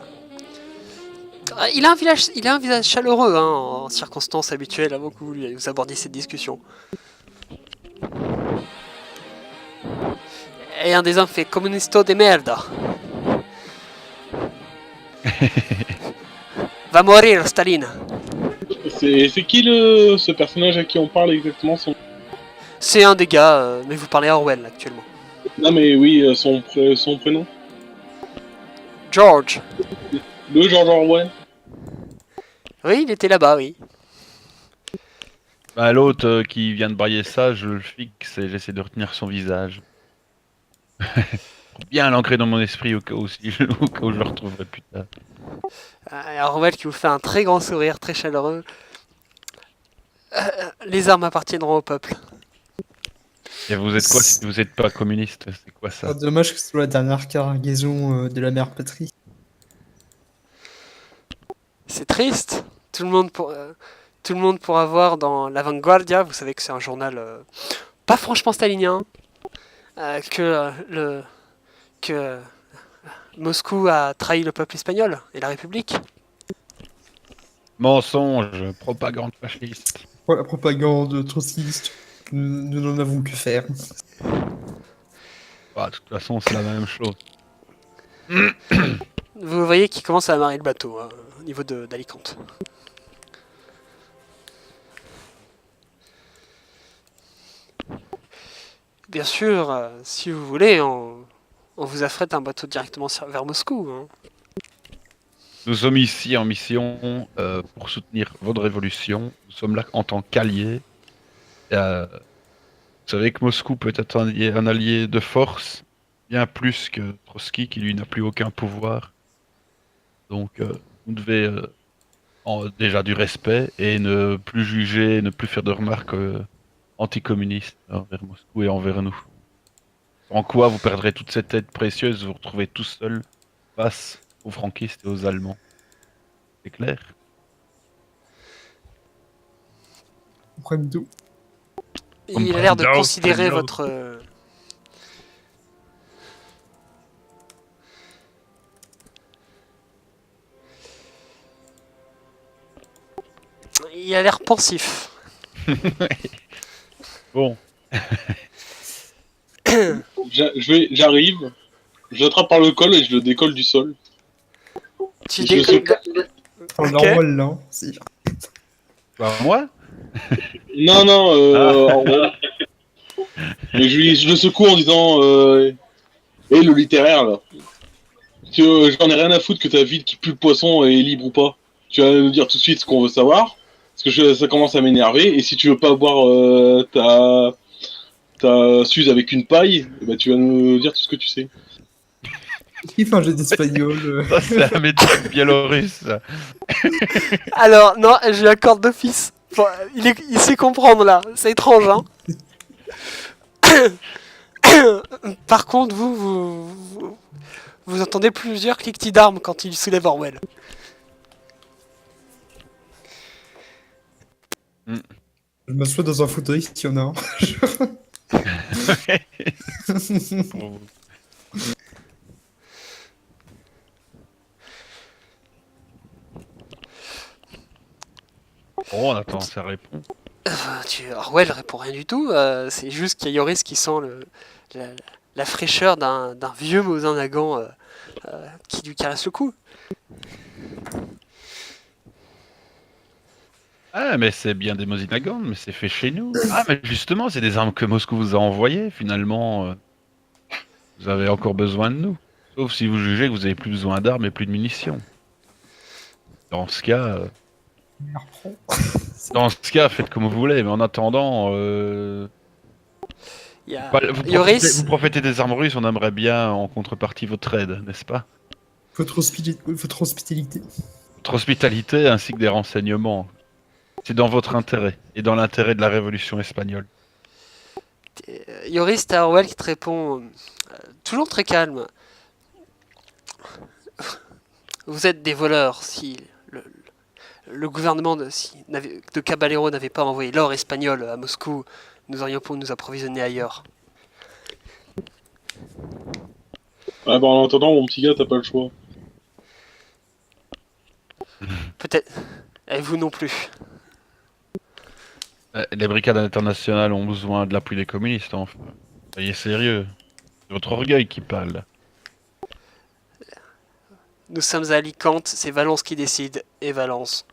Il a un visage chaleureux hein, en circonstances habituelles avant que vous abordiez cette discussion. Et un des hommes fait Comunisto de merda. Va mourir, Staline. C'est qui ce personnage à qui on parle exactement son... C'est un des gars, mais vous parlez à Orwell actuellement. Non mais oui, son prénom. George. Le George Orwell. Oui, il était là-bas, oui. Bah, l'autre qui vient de brailler ça, je le fixe et j'essaie de retenir son visage. Pour bien l'ancrer dans mon esprit au cas où, au cas où je le retrouverai plus tard. Orwell qui vous fait un très grand sourire, très chaleureux. Les armes appartiendront au peuple. Et vous êtes quoi si vous n'êtes pas communiste? C'est quoi ça? Dommage que ce soit la dernière cargaison de la mère patrie. C'est triste. Tout le monde pourra voir dans La Vanguardia, vous savez que c'est un journal pas franchement stalinien, que Moscou a trahi le peuple espagnol et la République. Mensonge, propagande fasciste. Pour la propagande trotskiste, nous n'en avons que faire. Bah, de toute façon, c'est la même chose. Vous voyez qu'il commence à amarrer le bateau au niveau d'Alicante. Bien sûr, si vous voulez, on vous affrète un bateau directement vers Moscou. Hein. Nous sommes ici en mission pour soutenir votre révolution. Nous sommes là en tant qu'alliés. Vous savez que Moscou peut être un allié de force, bien plus que Trotsky, qui lui n'a plus aucun pouvoir. Donc, vous devez déjà du respect et ne plus juger, ne plus faire de remarques anticommunistes envers Moscou et envers nous. En quoi vous perdrez toute cette aide précieuse, vous vous retrouvez tout seul face aux franquistes et aux Allemands. C'est clair? Problème d'eau. Il a l'air de Comprendo, considérer comprendo. votre... Il a l'air pensif. Bon, J'arrive, je l'attrape par le col et je le décolle du sol. Tu Je décolles... On Ok. l'envole là. Si. bah, moi? Non, non, Ah. en gros. Mais je le secoue en disant hé, le littéraire là. J'en ai rien à foutre que ta vie qui pue le poisson est libre ou pas. Tu vas nous dire tout de suite ce qu'on veut savoir. Parce que ça commence à m'énerver. Et si tu veux pas boire ta suze avec une paille, eh ben, tu vas nous dire tout ce que tu sais. Il fait un jeu d'espagnol. Ça, c'est la méthode biélorusse. ça. Alors, non, je lui accorde d'office. Bon, il sait comprendre là, c'est étrange, hein. Par contre, vous entendez plusieurs cliquetis d'armes quand il soulève Orwell. Je m'assois dans un fauteuil s'il y en a un. Bon. Bon, on attend sa réponse. Orwell répond rien du tout, c'est juste qu'il y a Yoris qui sent la, la fraîcheur d'un vieux Mosin Nagant qui lui caresse le cou. Ah, mais c'est bien des Mosinagans, mais c'est fait chez nous. Ah, mais justement, c'est des armes que Moscou vous a envoyées, finalement. Vous avez encore besoin de nous. Sauf si vous jugez que vous avez plus besoin d'armes et plus de munitions. Dans ce cas, faites comme vous voulez, mais en attendant, Il y a vous profitez des armes russes, on aimerait bien en contrepartie votre aide, n'est-ce pas? Votre hospitalité. Votre hospitalité ainsi que des renseignements. C'est dans votre intérêt et dans l'intérêt de la révolution espagnole. Yoris, t'as Orwell qui te répond toujours très calme. Vous êtes des voleurs. Si le gouvernement de Caballero n'avait pas envoyé l'or espagnol à Moscou, nous aurions pu nous approvisionner ailleurs. Ah bah en attendant, mon petit gars, t'as pas le choix. Peut-être. Et vous non plus. Les brigades internationales ont besoin de l'appui des communistes, enfin. Soyez sérieux. C'est votre orgueil qui parle. Nous sommes à Alicante, c'est Valence qui décide, et Valence.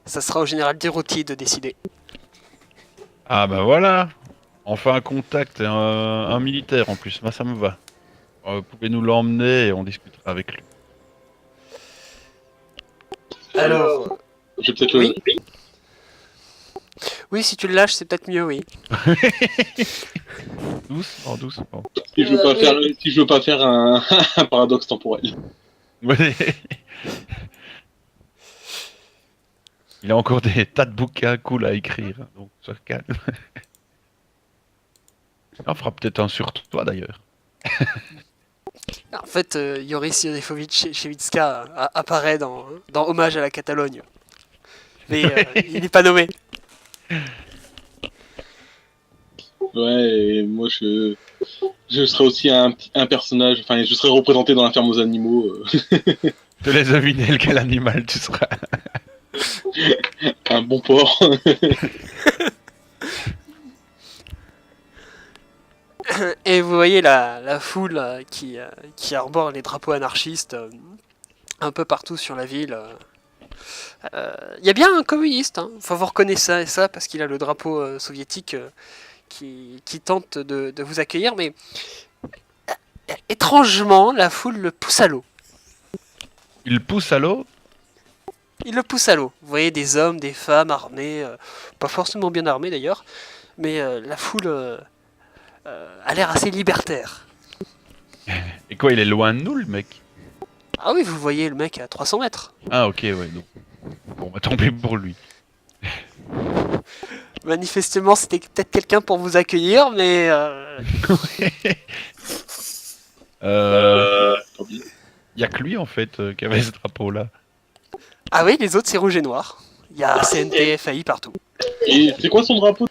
Ça sera au général Desrosiers de décider. Ah bah voilà. Enfin un contact, et un militaire en plus, moi ça me va. Vous pouvez nous l'emmener et on discutera avec lui. Alors, Je vais peut-être oui. Oui, si tu le lâches, c'est peut-être mieux, oui. Doucement, doucement. Si je veux pas faire un, un paradoxe temporel. Ouais. Il a encore des tas de bouquins cool à écrire, donc sois calme. On fera peut-être un sur toi d'ailleurs. En fait, Joris Jodefovich-Szewicka apparaît dans Hommage à la Catalogne. Mais il n'est pas nommé. Ouais, et moi je serais aussi un personnage, enfin je serais représenté dans la ferme aux animaux. Je te laisse deviner quel animal tu seras. Un bon porc. Et vous voyez la foule qui arbore les drapeaux anarchistes un peu partout sur la ville. Il y a bien un communiste, hein. Enfin, vous reconnaissez ça parce qu'il a le drapeau soviétique qui tente de vous accueillir, mais étrangement, la foule le pousse à l'eau. Il pousse à l'eau. Il le pousse à l'eau. Vous voyez des hommes, des femmes armés, pas forcément bien armés d'ailleurs, mais la foule a l'air assez libertaire. Et quoi, il est loin de nous, le mec? Ah oui, vous voyez le mec à 300 mètres. Ah, ok, ouais, donc. Bon, bah tant pis pour lui. Manifestement, c'était peut-être quelqu'un pour vous accueillir, mais Tant pis. Y a que lui, en fait, qui avait ce drapeau-là. ah oui, les autres c'est rouge et noir. Il y a CNT, FAI partout. Et c'est quoi son drapeau?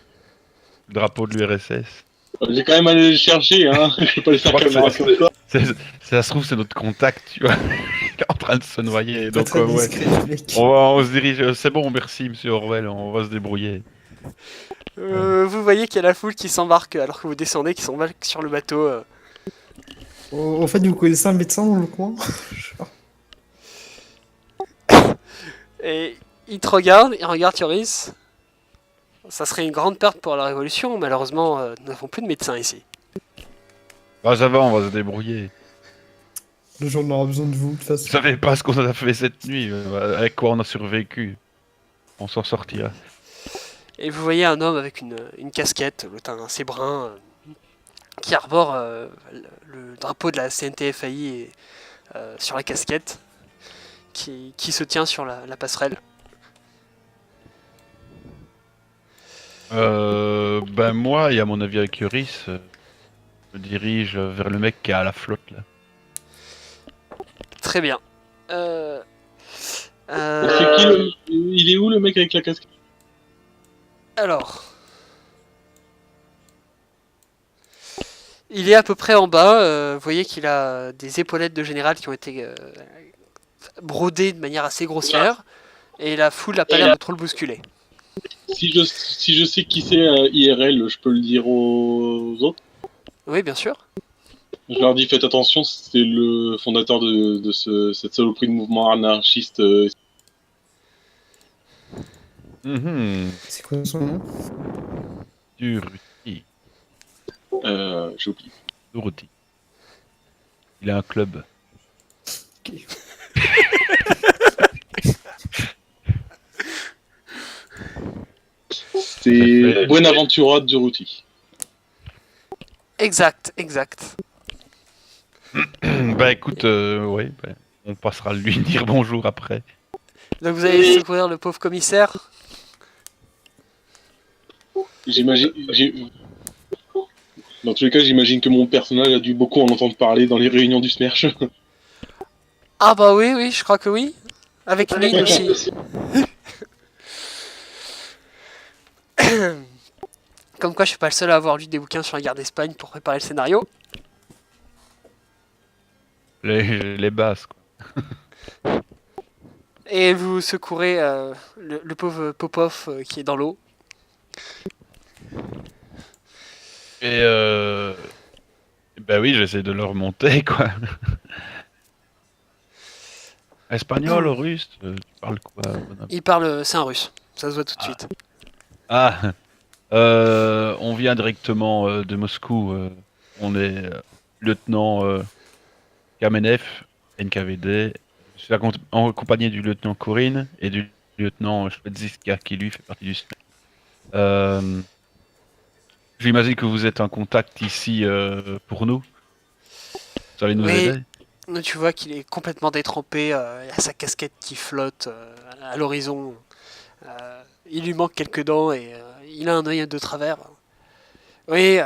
Le drapeau de l'URSS. J'ai quand même allé le chercher, hein. Je vais pas les faire Je crois comme que ça. Comme ça. Ça se trouve, c'est notre contact, tu vois. Il est en train de se noyer. Pas Donc, très ouais. discret, le mec. On se dirige. C'est bon, merci, monsieur Orwell. On va se débrouiller. Vous voyez qu'il y a la foule qui s'embarque alors que vous descendez, qui s'embarque sur le bateau. En fait, vous connaissez un médecin dans le coin? Et il te regarde, il regarde Yoris. Ça serait une grande perte pour la révolution, malheureusement, nous n'avons plus de médecins ici. Bah, ça va, on va se débrouiller. Le jour on aura besoin de vous, de toute Vous façon. savez pas ce qu'on a fait cette nuit, avec quoi on a survécu. On s'en sortira. Et vous voyez un homme avec une casquette, le teint assez brun, qui arbore le drapeau de la CNTFAI sur la casquette, qui se tient sur la passerelle. Ben moi, et à mon avis avec Yoris, je me dirige vers le mec qui est à la flotte là. Très bien. C'est qui il est où le mec avec la casquette? Alors. Il est à peu près en bas. Vous voyez qu'il a des épaulettes de général qui ont été brodées de manière assez grossière. Et la foule n'a pas l'air de trop le bousculer. Si je sais qui c'est IRL, je peux le dire aux autres. Oui, bien sûr. Je leur dis faites attention, c'est le fondateur de cette saloperie de mouvement anarchiste. C'est quoi son nom? Durruti. J'ai oublié. Durruti. Il a un club. Ok. C'est Buenaventura Durruti. Exact, exact. Bah écoute, ouais, bah, on passera lui dire bonjour après. Donc vous allez secourir le pauvre commissaire. Dans tous les cas, j'imagine que mon personnage a dû beaucoup en entendre parler dans les réunions du SMERSH. Ah bah oui, oui, je crois que oui. Avec Lynn aussi. Comme quoi je suis pas le seul à avoir lu des bouquins sur la guerre d'Espagne pour préparer le scénario. Les bases, quoi. Et vous secourez le pauvre Popov qui est dans l'eau. Et bah oui, j'essaie de le remonter, quoi. Espagnol, russe, tu parles quoi, bonhomme? Il parle, c'est un russe, ça se voit tout de suite. Ah, on vient directement de Moscou. On est lieutenant Kamenev, NKVD. Je suis accompagné du lieutenant Kourine et du lieutenant Shpedziska qui lui fait partie du SMERSH. J'imagine que vous êtes un contact ici pour nous. Vous allez nous Oui. aider. Tu vois qu'il est complètement détrempé, il a sa casquette qui flotte à l'horizon. Il lui manque quelques dents et il a un œil de travers. Oui,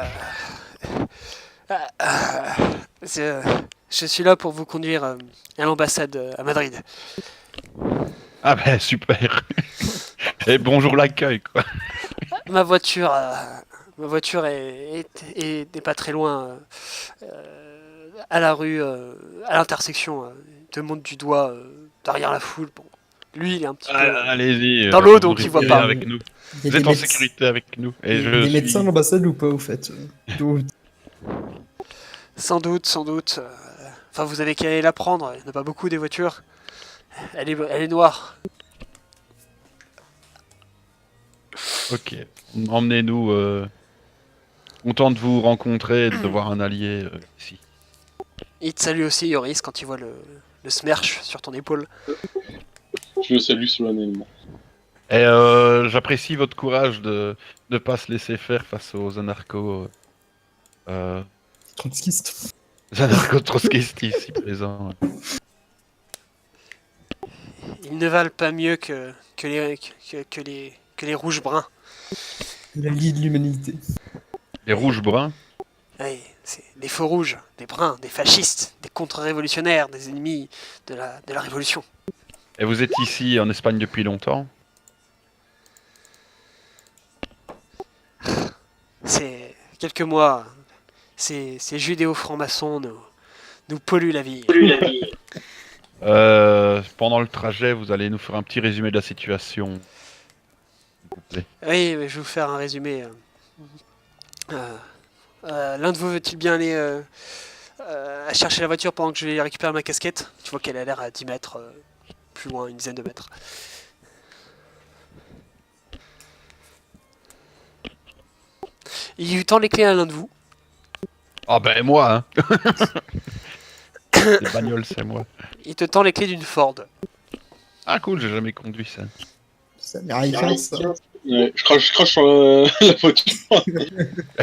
c'est- je suis là pour vous conduire à l'ambassade à Madrid. Ah ben super. Et bonjour l'accueil quoi. Ma voiture, est pas très loin, à la rue, à l'intersection. Il te montre du doigt derrière la foule. Bon, lui, il est un petit peu Allez-y. dans l'eau, Vous donc il voit restez pas. avec nous. Il y a Vous êtes des en médecins- sécurité avec nous. Et il y a je des suis. médecins à l'ambassade ou pas, au fait? Donc, Sans doute, sans doute. Enfin, vous avez qu'à aller la prendre. Il n'y en a pas beaucoup des voitures. Elle est noire. Ok. Emmenez-nous. Content de vous rencontrer et de voir un allié ici. Il te salue aussi, Yoris, quand il voit le smerch sur ton épaule. Je le salue solennellement. Et j'apprécie votre courage de ne pas se laisser faire face aux anarchos. trotskiste. Les anarcho-trotskistes ici présents. Ils ne valent pas mieux que les rouges bruns. La Ligue de l'humanité. Les rouges bruns. Oui, c'est des feux rouges, des bruns, des fascistes, des contre-révolutionnaires, des ennemis de la révolution. Et vous êtes ici en Espagne depuis longtemps? C'est quelques mois. Ces judéo-francs-maçons nous polluent la vie. Pendant le trajet, vous allez nous faire un petit résumé de la situation. S'il vous plaît. Oui, mais je vais vous faire un résumé. L'un de vous veut-il bien aller à chercher la voiture pendant que je récupère ma casquette? Tu vois qu'elle a l'air à 10 mètres, plus loin, une dizaine de mètres. Il tend les clés à l'un de vous. Ah ben moi, hein. Les bagnoles, c'est moi. Il te tend les clés d'une Ford. Ah cool, j'ai jamais conduit ça. C'est américain, ça. Ouais, je crache sur la voiture.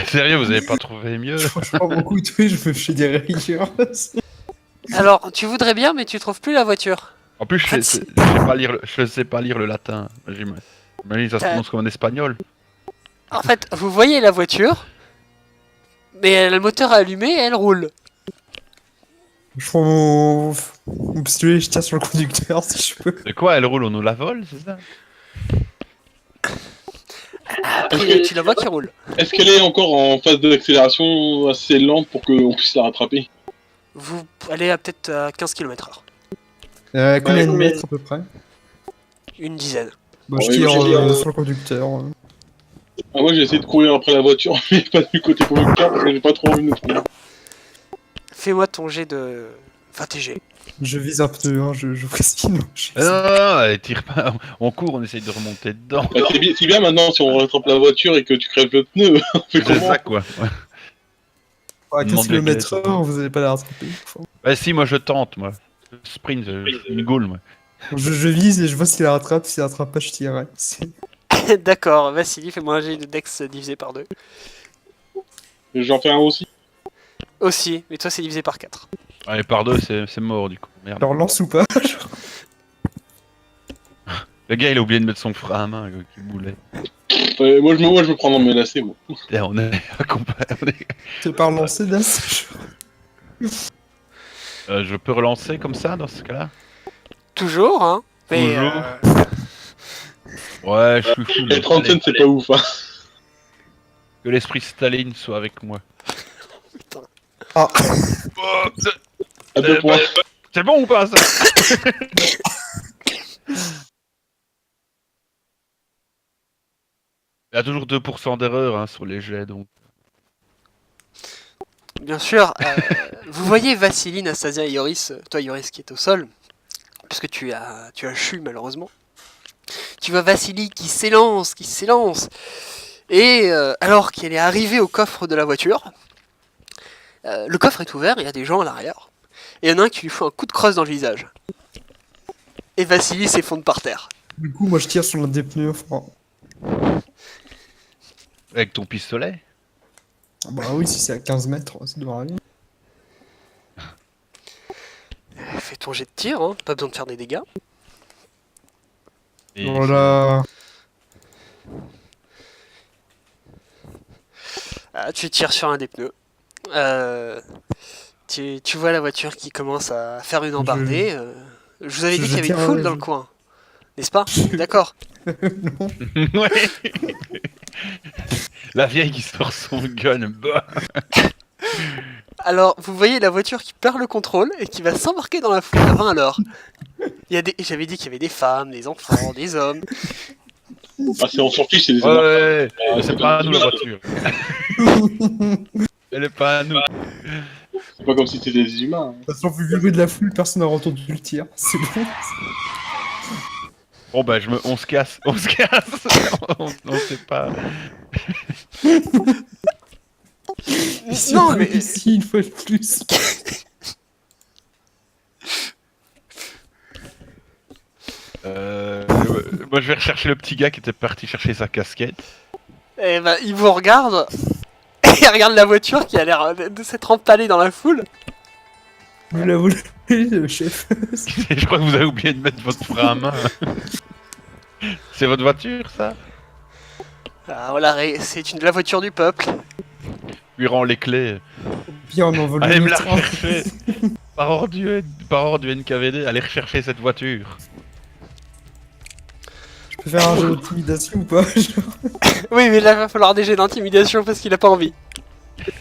Sérieux, vous avez pas trouvé mieux? Franchement, beaucoup de trucs, je me fais des rayures. Alors, tu voudrais bien, mais tu trouves plus la voiture. En plus, je sais pas lire le latin. J'imagine que ça se prononce comme en espagnol. En fait, vous voyez la voiture, mais elle a le moteur allumé et elle roule. Je prends mon pistolet, je tire sur le conducteur si je peux. De quoi elle roule? On nous la vole, c'est ça? Et tu la vois qui roule. Est-ce qu'elle est encore en phase d'accélération assez lente pour qu'on puisse la rattraper? Vous allez à peut-être à 15 km/h. Combien de mètres à peu près? Une dizaine. Bah, je Ouais, tire je tire, sur le conducteur. Ah, moi j'ai essayé de courir après la voiture, mais pas du côté conducteur parce que j'ai pas trop envie de me prendre. Fais-moi ton jet de... Enfin, tes jets. Je vise un pneu, hein, je précise. Non, Non, elle tire pas. On court, on essaye de remonter dedans. Bah, c'est bien maintenant si on rattrape la voiture et que tu crèves le pneu. On fait C'est comment? ça quoi. Ouais. À 15 Demande les km/h, vous allez pas la rattraper. Enfin, Bah si, moi je tente, moi. Je sprint, je suis une goule, moi. je vise et je vois s'il la rattrape. S'il la rattrape pas, je tirerai. D'accord, Vassili, fais-moi un jet de Dex divisé par 2. J'en fais un aussi. Aussi, mais toi c'est divisé par 4. Allez, par deux, c'est mort du coup. Merde. Alors lance ou pas? Le gars il a oublié de mettre son frein à main, qui boulait. Moi je me prends dans mes lacets, moi. Et on est accompagné. Tu veux pas relancer là? Je peux relancer comme ça dans ce cas-là? Toujours, hein. Mais, Toujours. Ouais, je suis fou. Les 30 cents c'est pas ouf, hein. Que l'esprit Staline soit avec moi. Ah, Oh, À 2 points. c'est bon ou pas ça? Il y a toujours 2% d'erreur hein, sur les jets donc. bien sûr, vous voyez Vassili, Nastasia et Yoris, toi Yoris qui est au sol, puisque tu as chu malheureusement. Tu vois Vassili qui s'élance, et alors qu'elle est arrivée au coffre de la voiture, le coffre est ouvert, il y a des gens à l'arrière, et il y en a un qui lui fout un coup de crosse dans le visage. Et Vassili s'effondre par terre. du coup, moi je tire sur l'un des pneus. Enfin, Avec ton pistolet. Bah oui, si c'est à 15 mètres, ça doit aller. Fais ton jet de tir, hein. Pas besoin de faire des dégâts. Et Voilà. Ah, tu tires sur un des pneus. Tu vois la voiture qui commence à faire une embardée. Je vous avais dit qu'il y avait une foule dans le coin. N'est-ce pas? On est d'accord. Non. Ouais. La vieille qui sort son gun. Bah. Alors, vous voyez la voiture qui perd le contrôle et qui va s'embarquer dans la foule à 20 à l'heure. J'avais dit qu'il y avait des femmes, des enfants, des hommes. Ah, on s'en fiche, c'est des Ouais, Ah, c'est pas à nous la voiture. Elle est pas à nous. C'est pas comme si c'était des humains. De toute façon, vu le bruit de la foule, personne n'a entendu le tir. C'est bon. Bon bah on se casse, on se casse. On sait pas. Ici, Non, mais ici, une fois de plus. Moi je vais rechercher le petit gars qui était parti chercher sa casquette. eh ben, il vous regarde. Et il regarde la voiture qui a l'air de s'être empalée dans la foule. Vous la voulez, le chef. Je crois que vous avez oublié de mettre votre frein à main. C'est votre voiture ça? Ah, voilà, c'est la voiture du peuple. Lui rend les clés. Bien, on envole Allez le me la train. rechercher. Par ordre du NKVD, allez rechercher cette voiture. Je peux faire un jeu d'intimidation ou pas? Oui, mais là, il va falloir des jets d'intimidation parce qu'il a pas envie.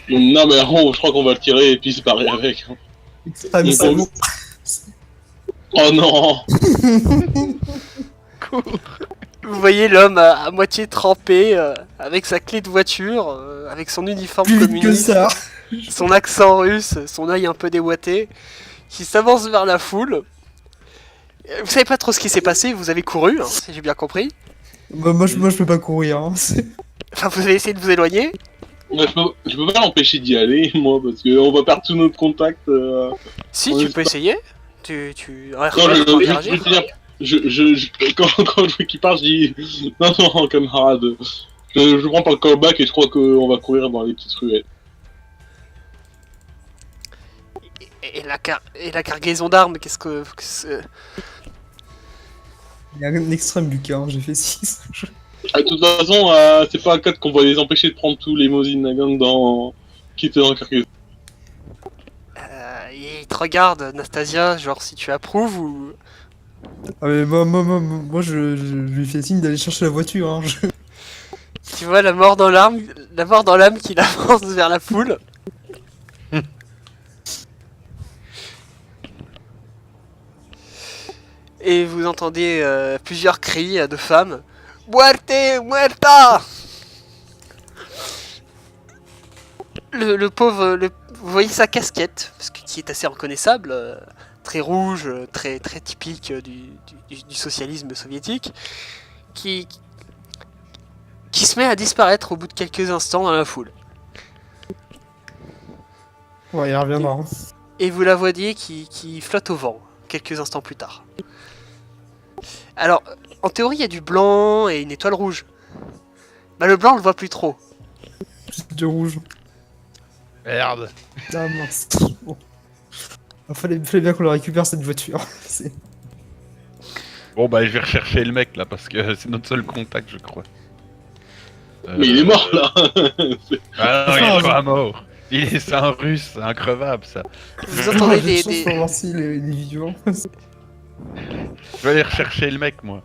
Non, mais je crois qu'on va le tirer et puis se barrer avec. Ah, mais c'est bon. Oh non! Vous voyez l'homme à moitié trempé, avec sa clé de voiture, avec son uniforme Plus vite que communiste, ça. son accent russe, son œil un peu déboîté, qui s'avance vers la foule. Vous savez pas trop ce qui s'est passé, vous avez couru, hein, si j'ai bien compris. Bah, moi, je peux pas courir. Hein. Enfin, vous avez essayé de vous éloigner. Ouais, je peux pas l'empêcher d'y aller, moi, parce qu'on va perdre tout notre contact. Si, on tu est peux pas- essayer. Tu Non, RP, tu peux interagir. quand je vois qu'il part, je dis non, non, camarade. Je prends pas le callback et je crois qu'on va courir dans les petites ruelles. Et la cargaison d'armes, qu'est-ce que c'est... Il y a un extrême, Lucas. Hein. J'ai fait 6. De toute façon, c'est pas à 4 qu'on va les empêcher de prendre tous les Mosin Nagant qui étaient dans le carcasse. Il te regarde, Nastasia, genre si tu approuves ou... Ah, mais moi je lui fais signe d'aller chercher la voiture. Hein. Tu vois la mort dans l'âme qui avance vers la foule. Et vous entendez plusieurs cris de femmes. Muerte, muerta! Le pauvre, vous voyez sa casquette, qui est assez reconnaissable, très rouge, très typique du socialisme soviétique, qui se met à disparaître au bout de quelques instants dans la foule. Ouais, il reviendra. Hein. Et vous la voyez qui flotte au vent, quelques instants plus tard. Alors, en théorie, il y a du blanc et une étoile rouge. Bah, le blanc, on le voit plus trop. Juste du rouge. Merde. Ah mince. Bon. Fallait bien qu'on le récupère cette voiture. C'est- Bon bah je vais rechercher le mec là parce que c'est notre seul contact je crois. Mais il est mort là! Ah non, il est pas mort. C'est un russe, c'est un crevable ça. Vous entendez J'ai de chance des... pour voir s'il est vivant. Je vais aller rechercher le mec moi.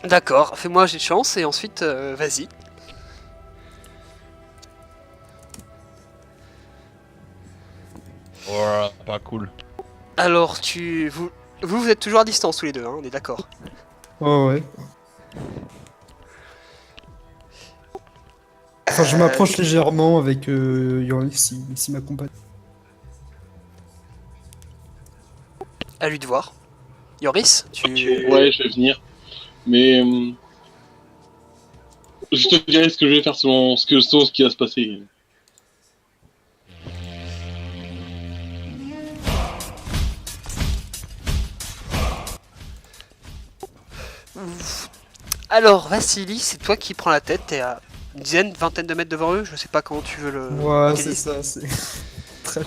D'accord, fais-moi j'ai de chance et ensuite, vas-y. Oh, pas cool. Alors, vous êtes toujours à distance tous les deux, hein, on est d'accord. Oh ouais. Enfin, je m'approche légèrement avec Yoris s'il m'accompagne. À lui de voir. Yoris, tu... Ouais, je vais venir. Mais. Je te dirai ce que je vais faire selon ce qui va se passer. Alors, Vassili, c'est toi qui prends la tête, t'es à une dizaine, vingtaine de mètres devant eux, je sais pas comment tu veux le... Ouais, localiser. c'est ça, c'est très...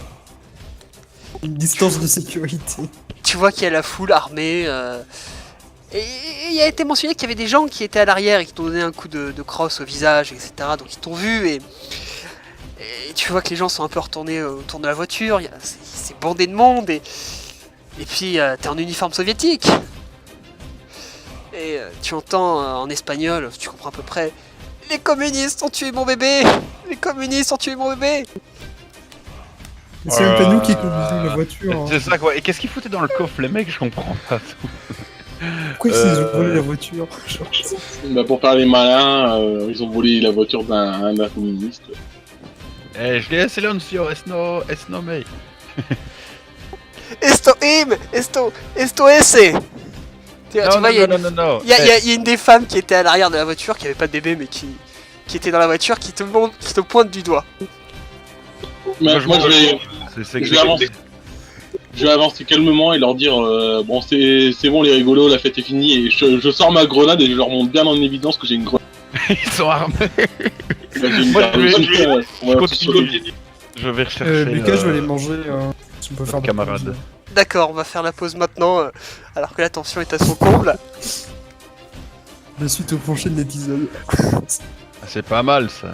Une distance de sécurité. Tu vois qu'il y a la foule armée, et il a été mentionné qu'il y avait des gens qui étaient à l'arrière et qui t'ont donné un coup de crosse au visage, etc. Donc ils t'ont vu et tu vois que les gens sont un peu retournés autour de la voiture, c'est bondé de monde et puis t'es en uniforme soviétique. Et tu entends en espagnol, tu comprends à peu près, les communistes ont tué mon bébé! Les communistes ont tué mon bébé! Mais c'est même pas nous qui conduisons la voiture. Hein. C'est ça quoi. Et qu'est-ce qu'ils foutaient dans le coffre les mecs? Je comprends pas. Pourquoi ils ont volé la voiture? Bah, pour faire les malins, ils ont volé la voiture d'un communiste. Eh, je l'ai silencio, es no me. Esto im! Esto ese! Tu vois, il y a une- non. Il y a une des femmes qui était à l'arrière de la voiture, qui avait pas de bébé, mais qui était dans la voiture, qui te pointe du doigt. Mais moi, C'est je vais avancer calmement et leur dire bon, c'est bon, les rigolos, la fête est finie. Et je sors ma grenade et je leur montre bien en évidence que j'ai une grenade. Ils sont armés. Là, j'ai une Moi, grenade. je continue. Je vais rechercher. Lucas, je vais aller manger. Si on peut faire camarade. pause. D'accord, on va faire la pause maintenant, alors que la tension est à son comble. La suite au prochain épisode. C'est pas mal ça.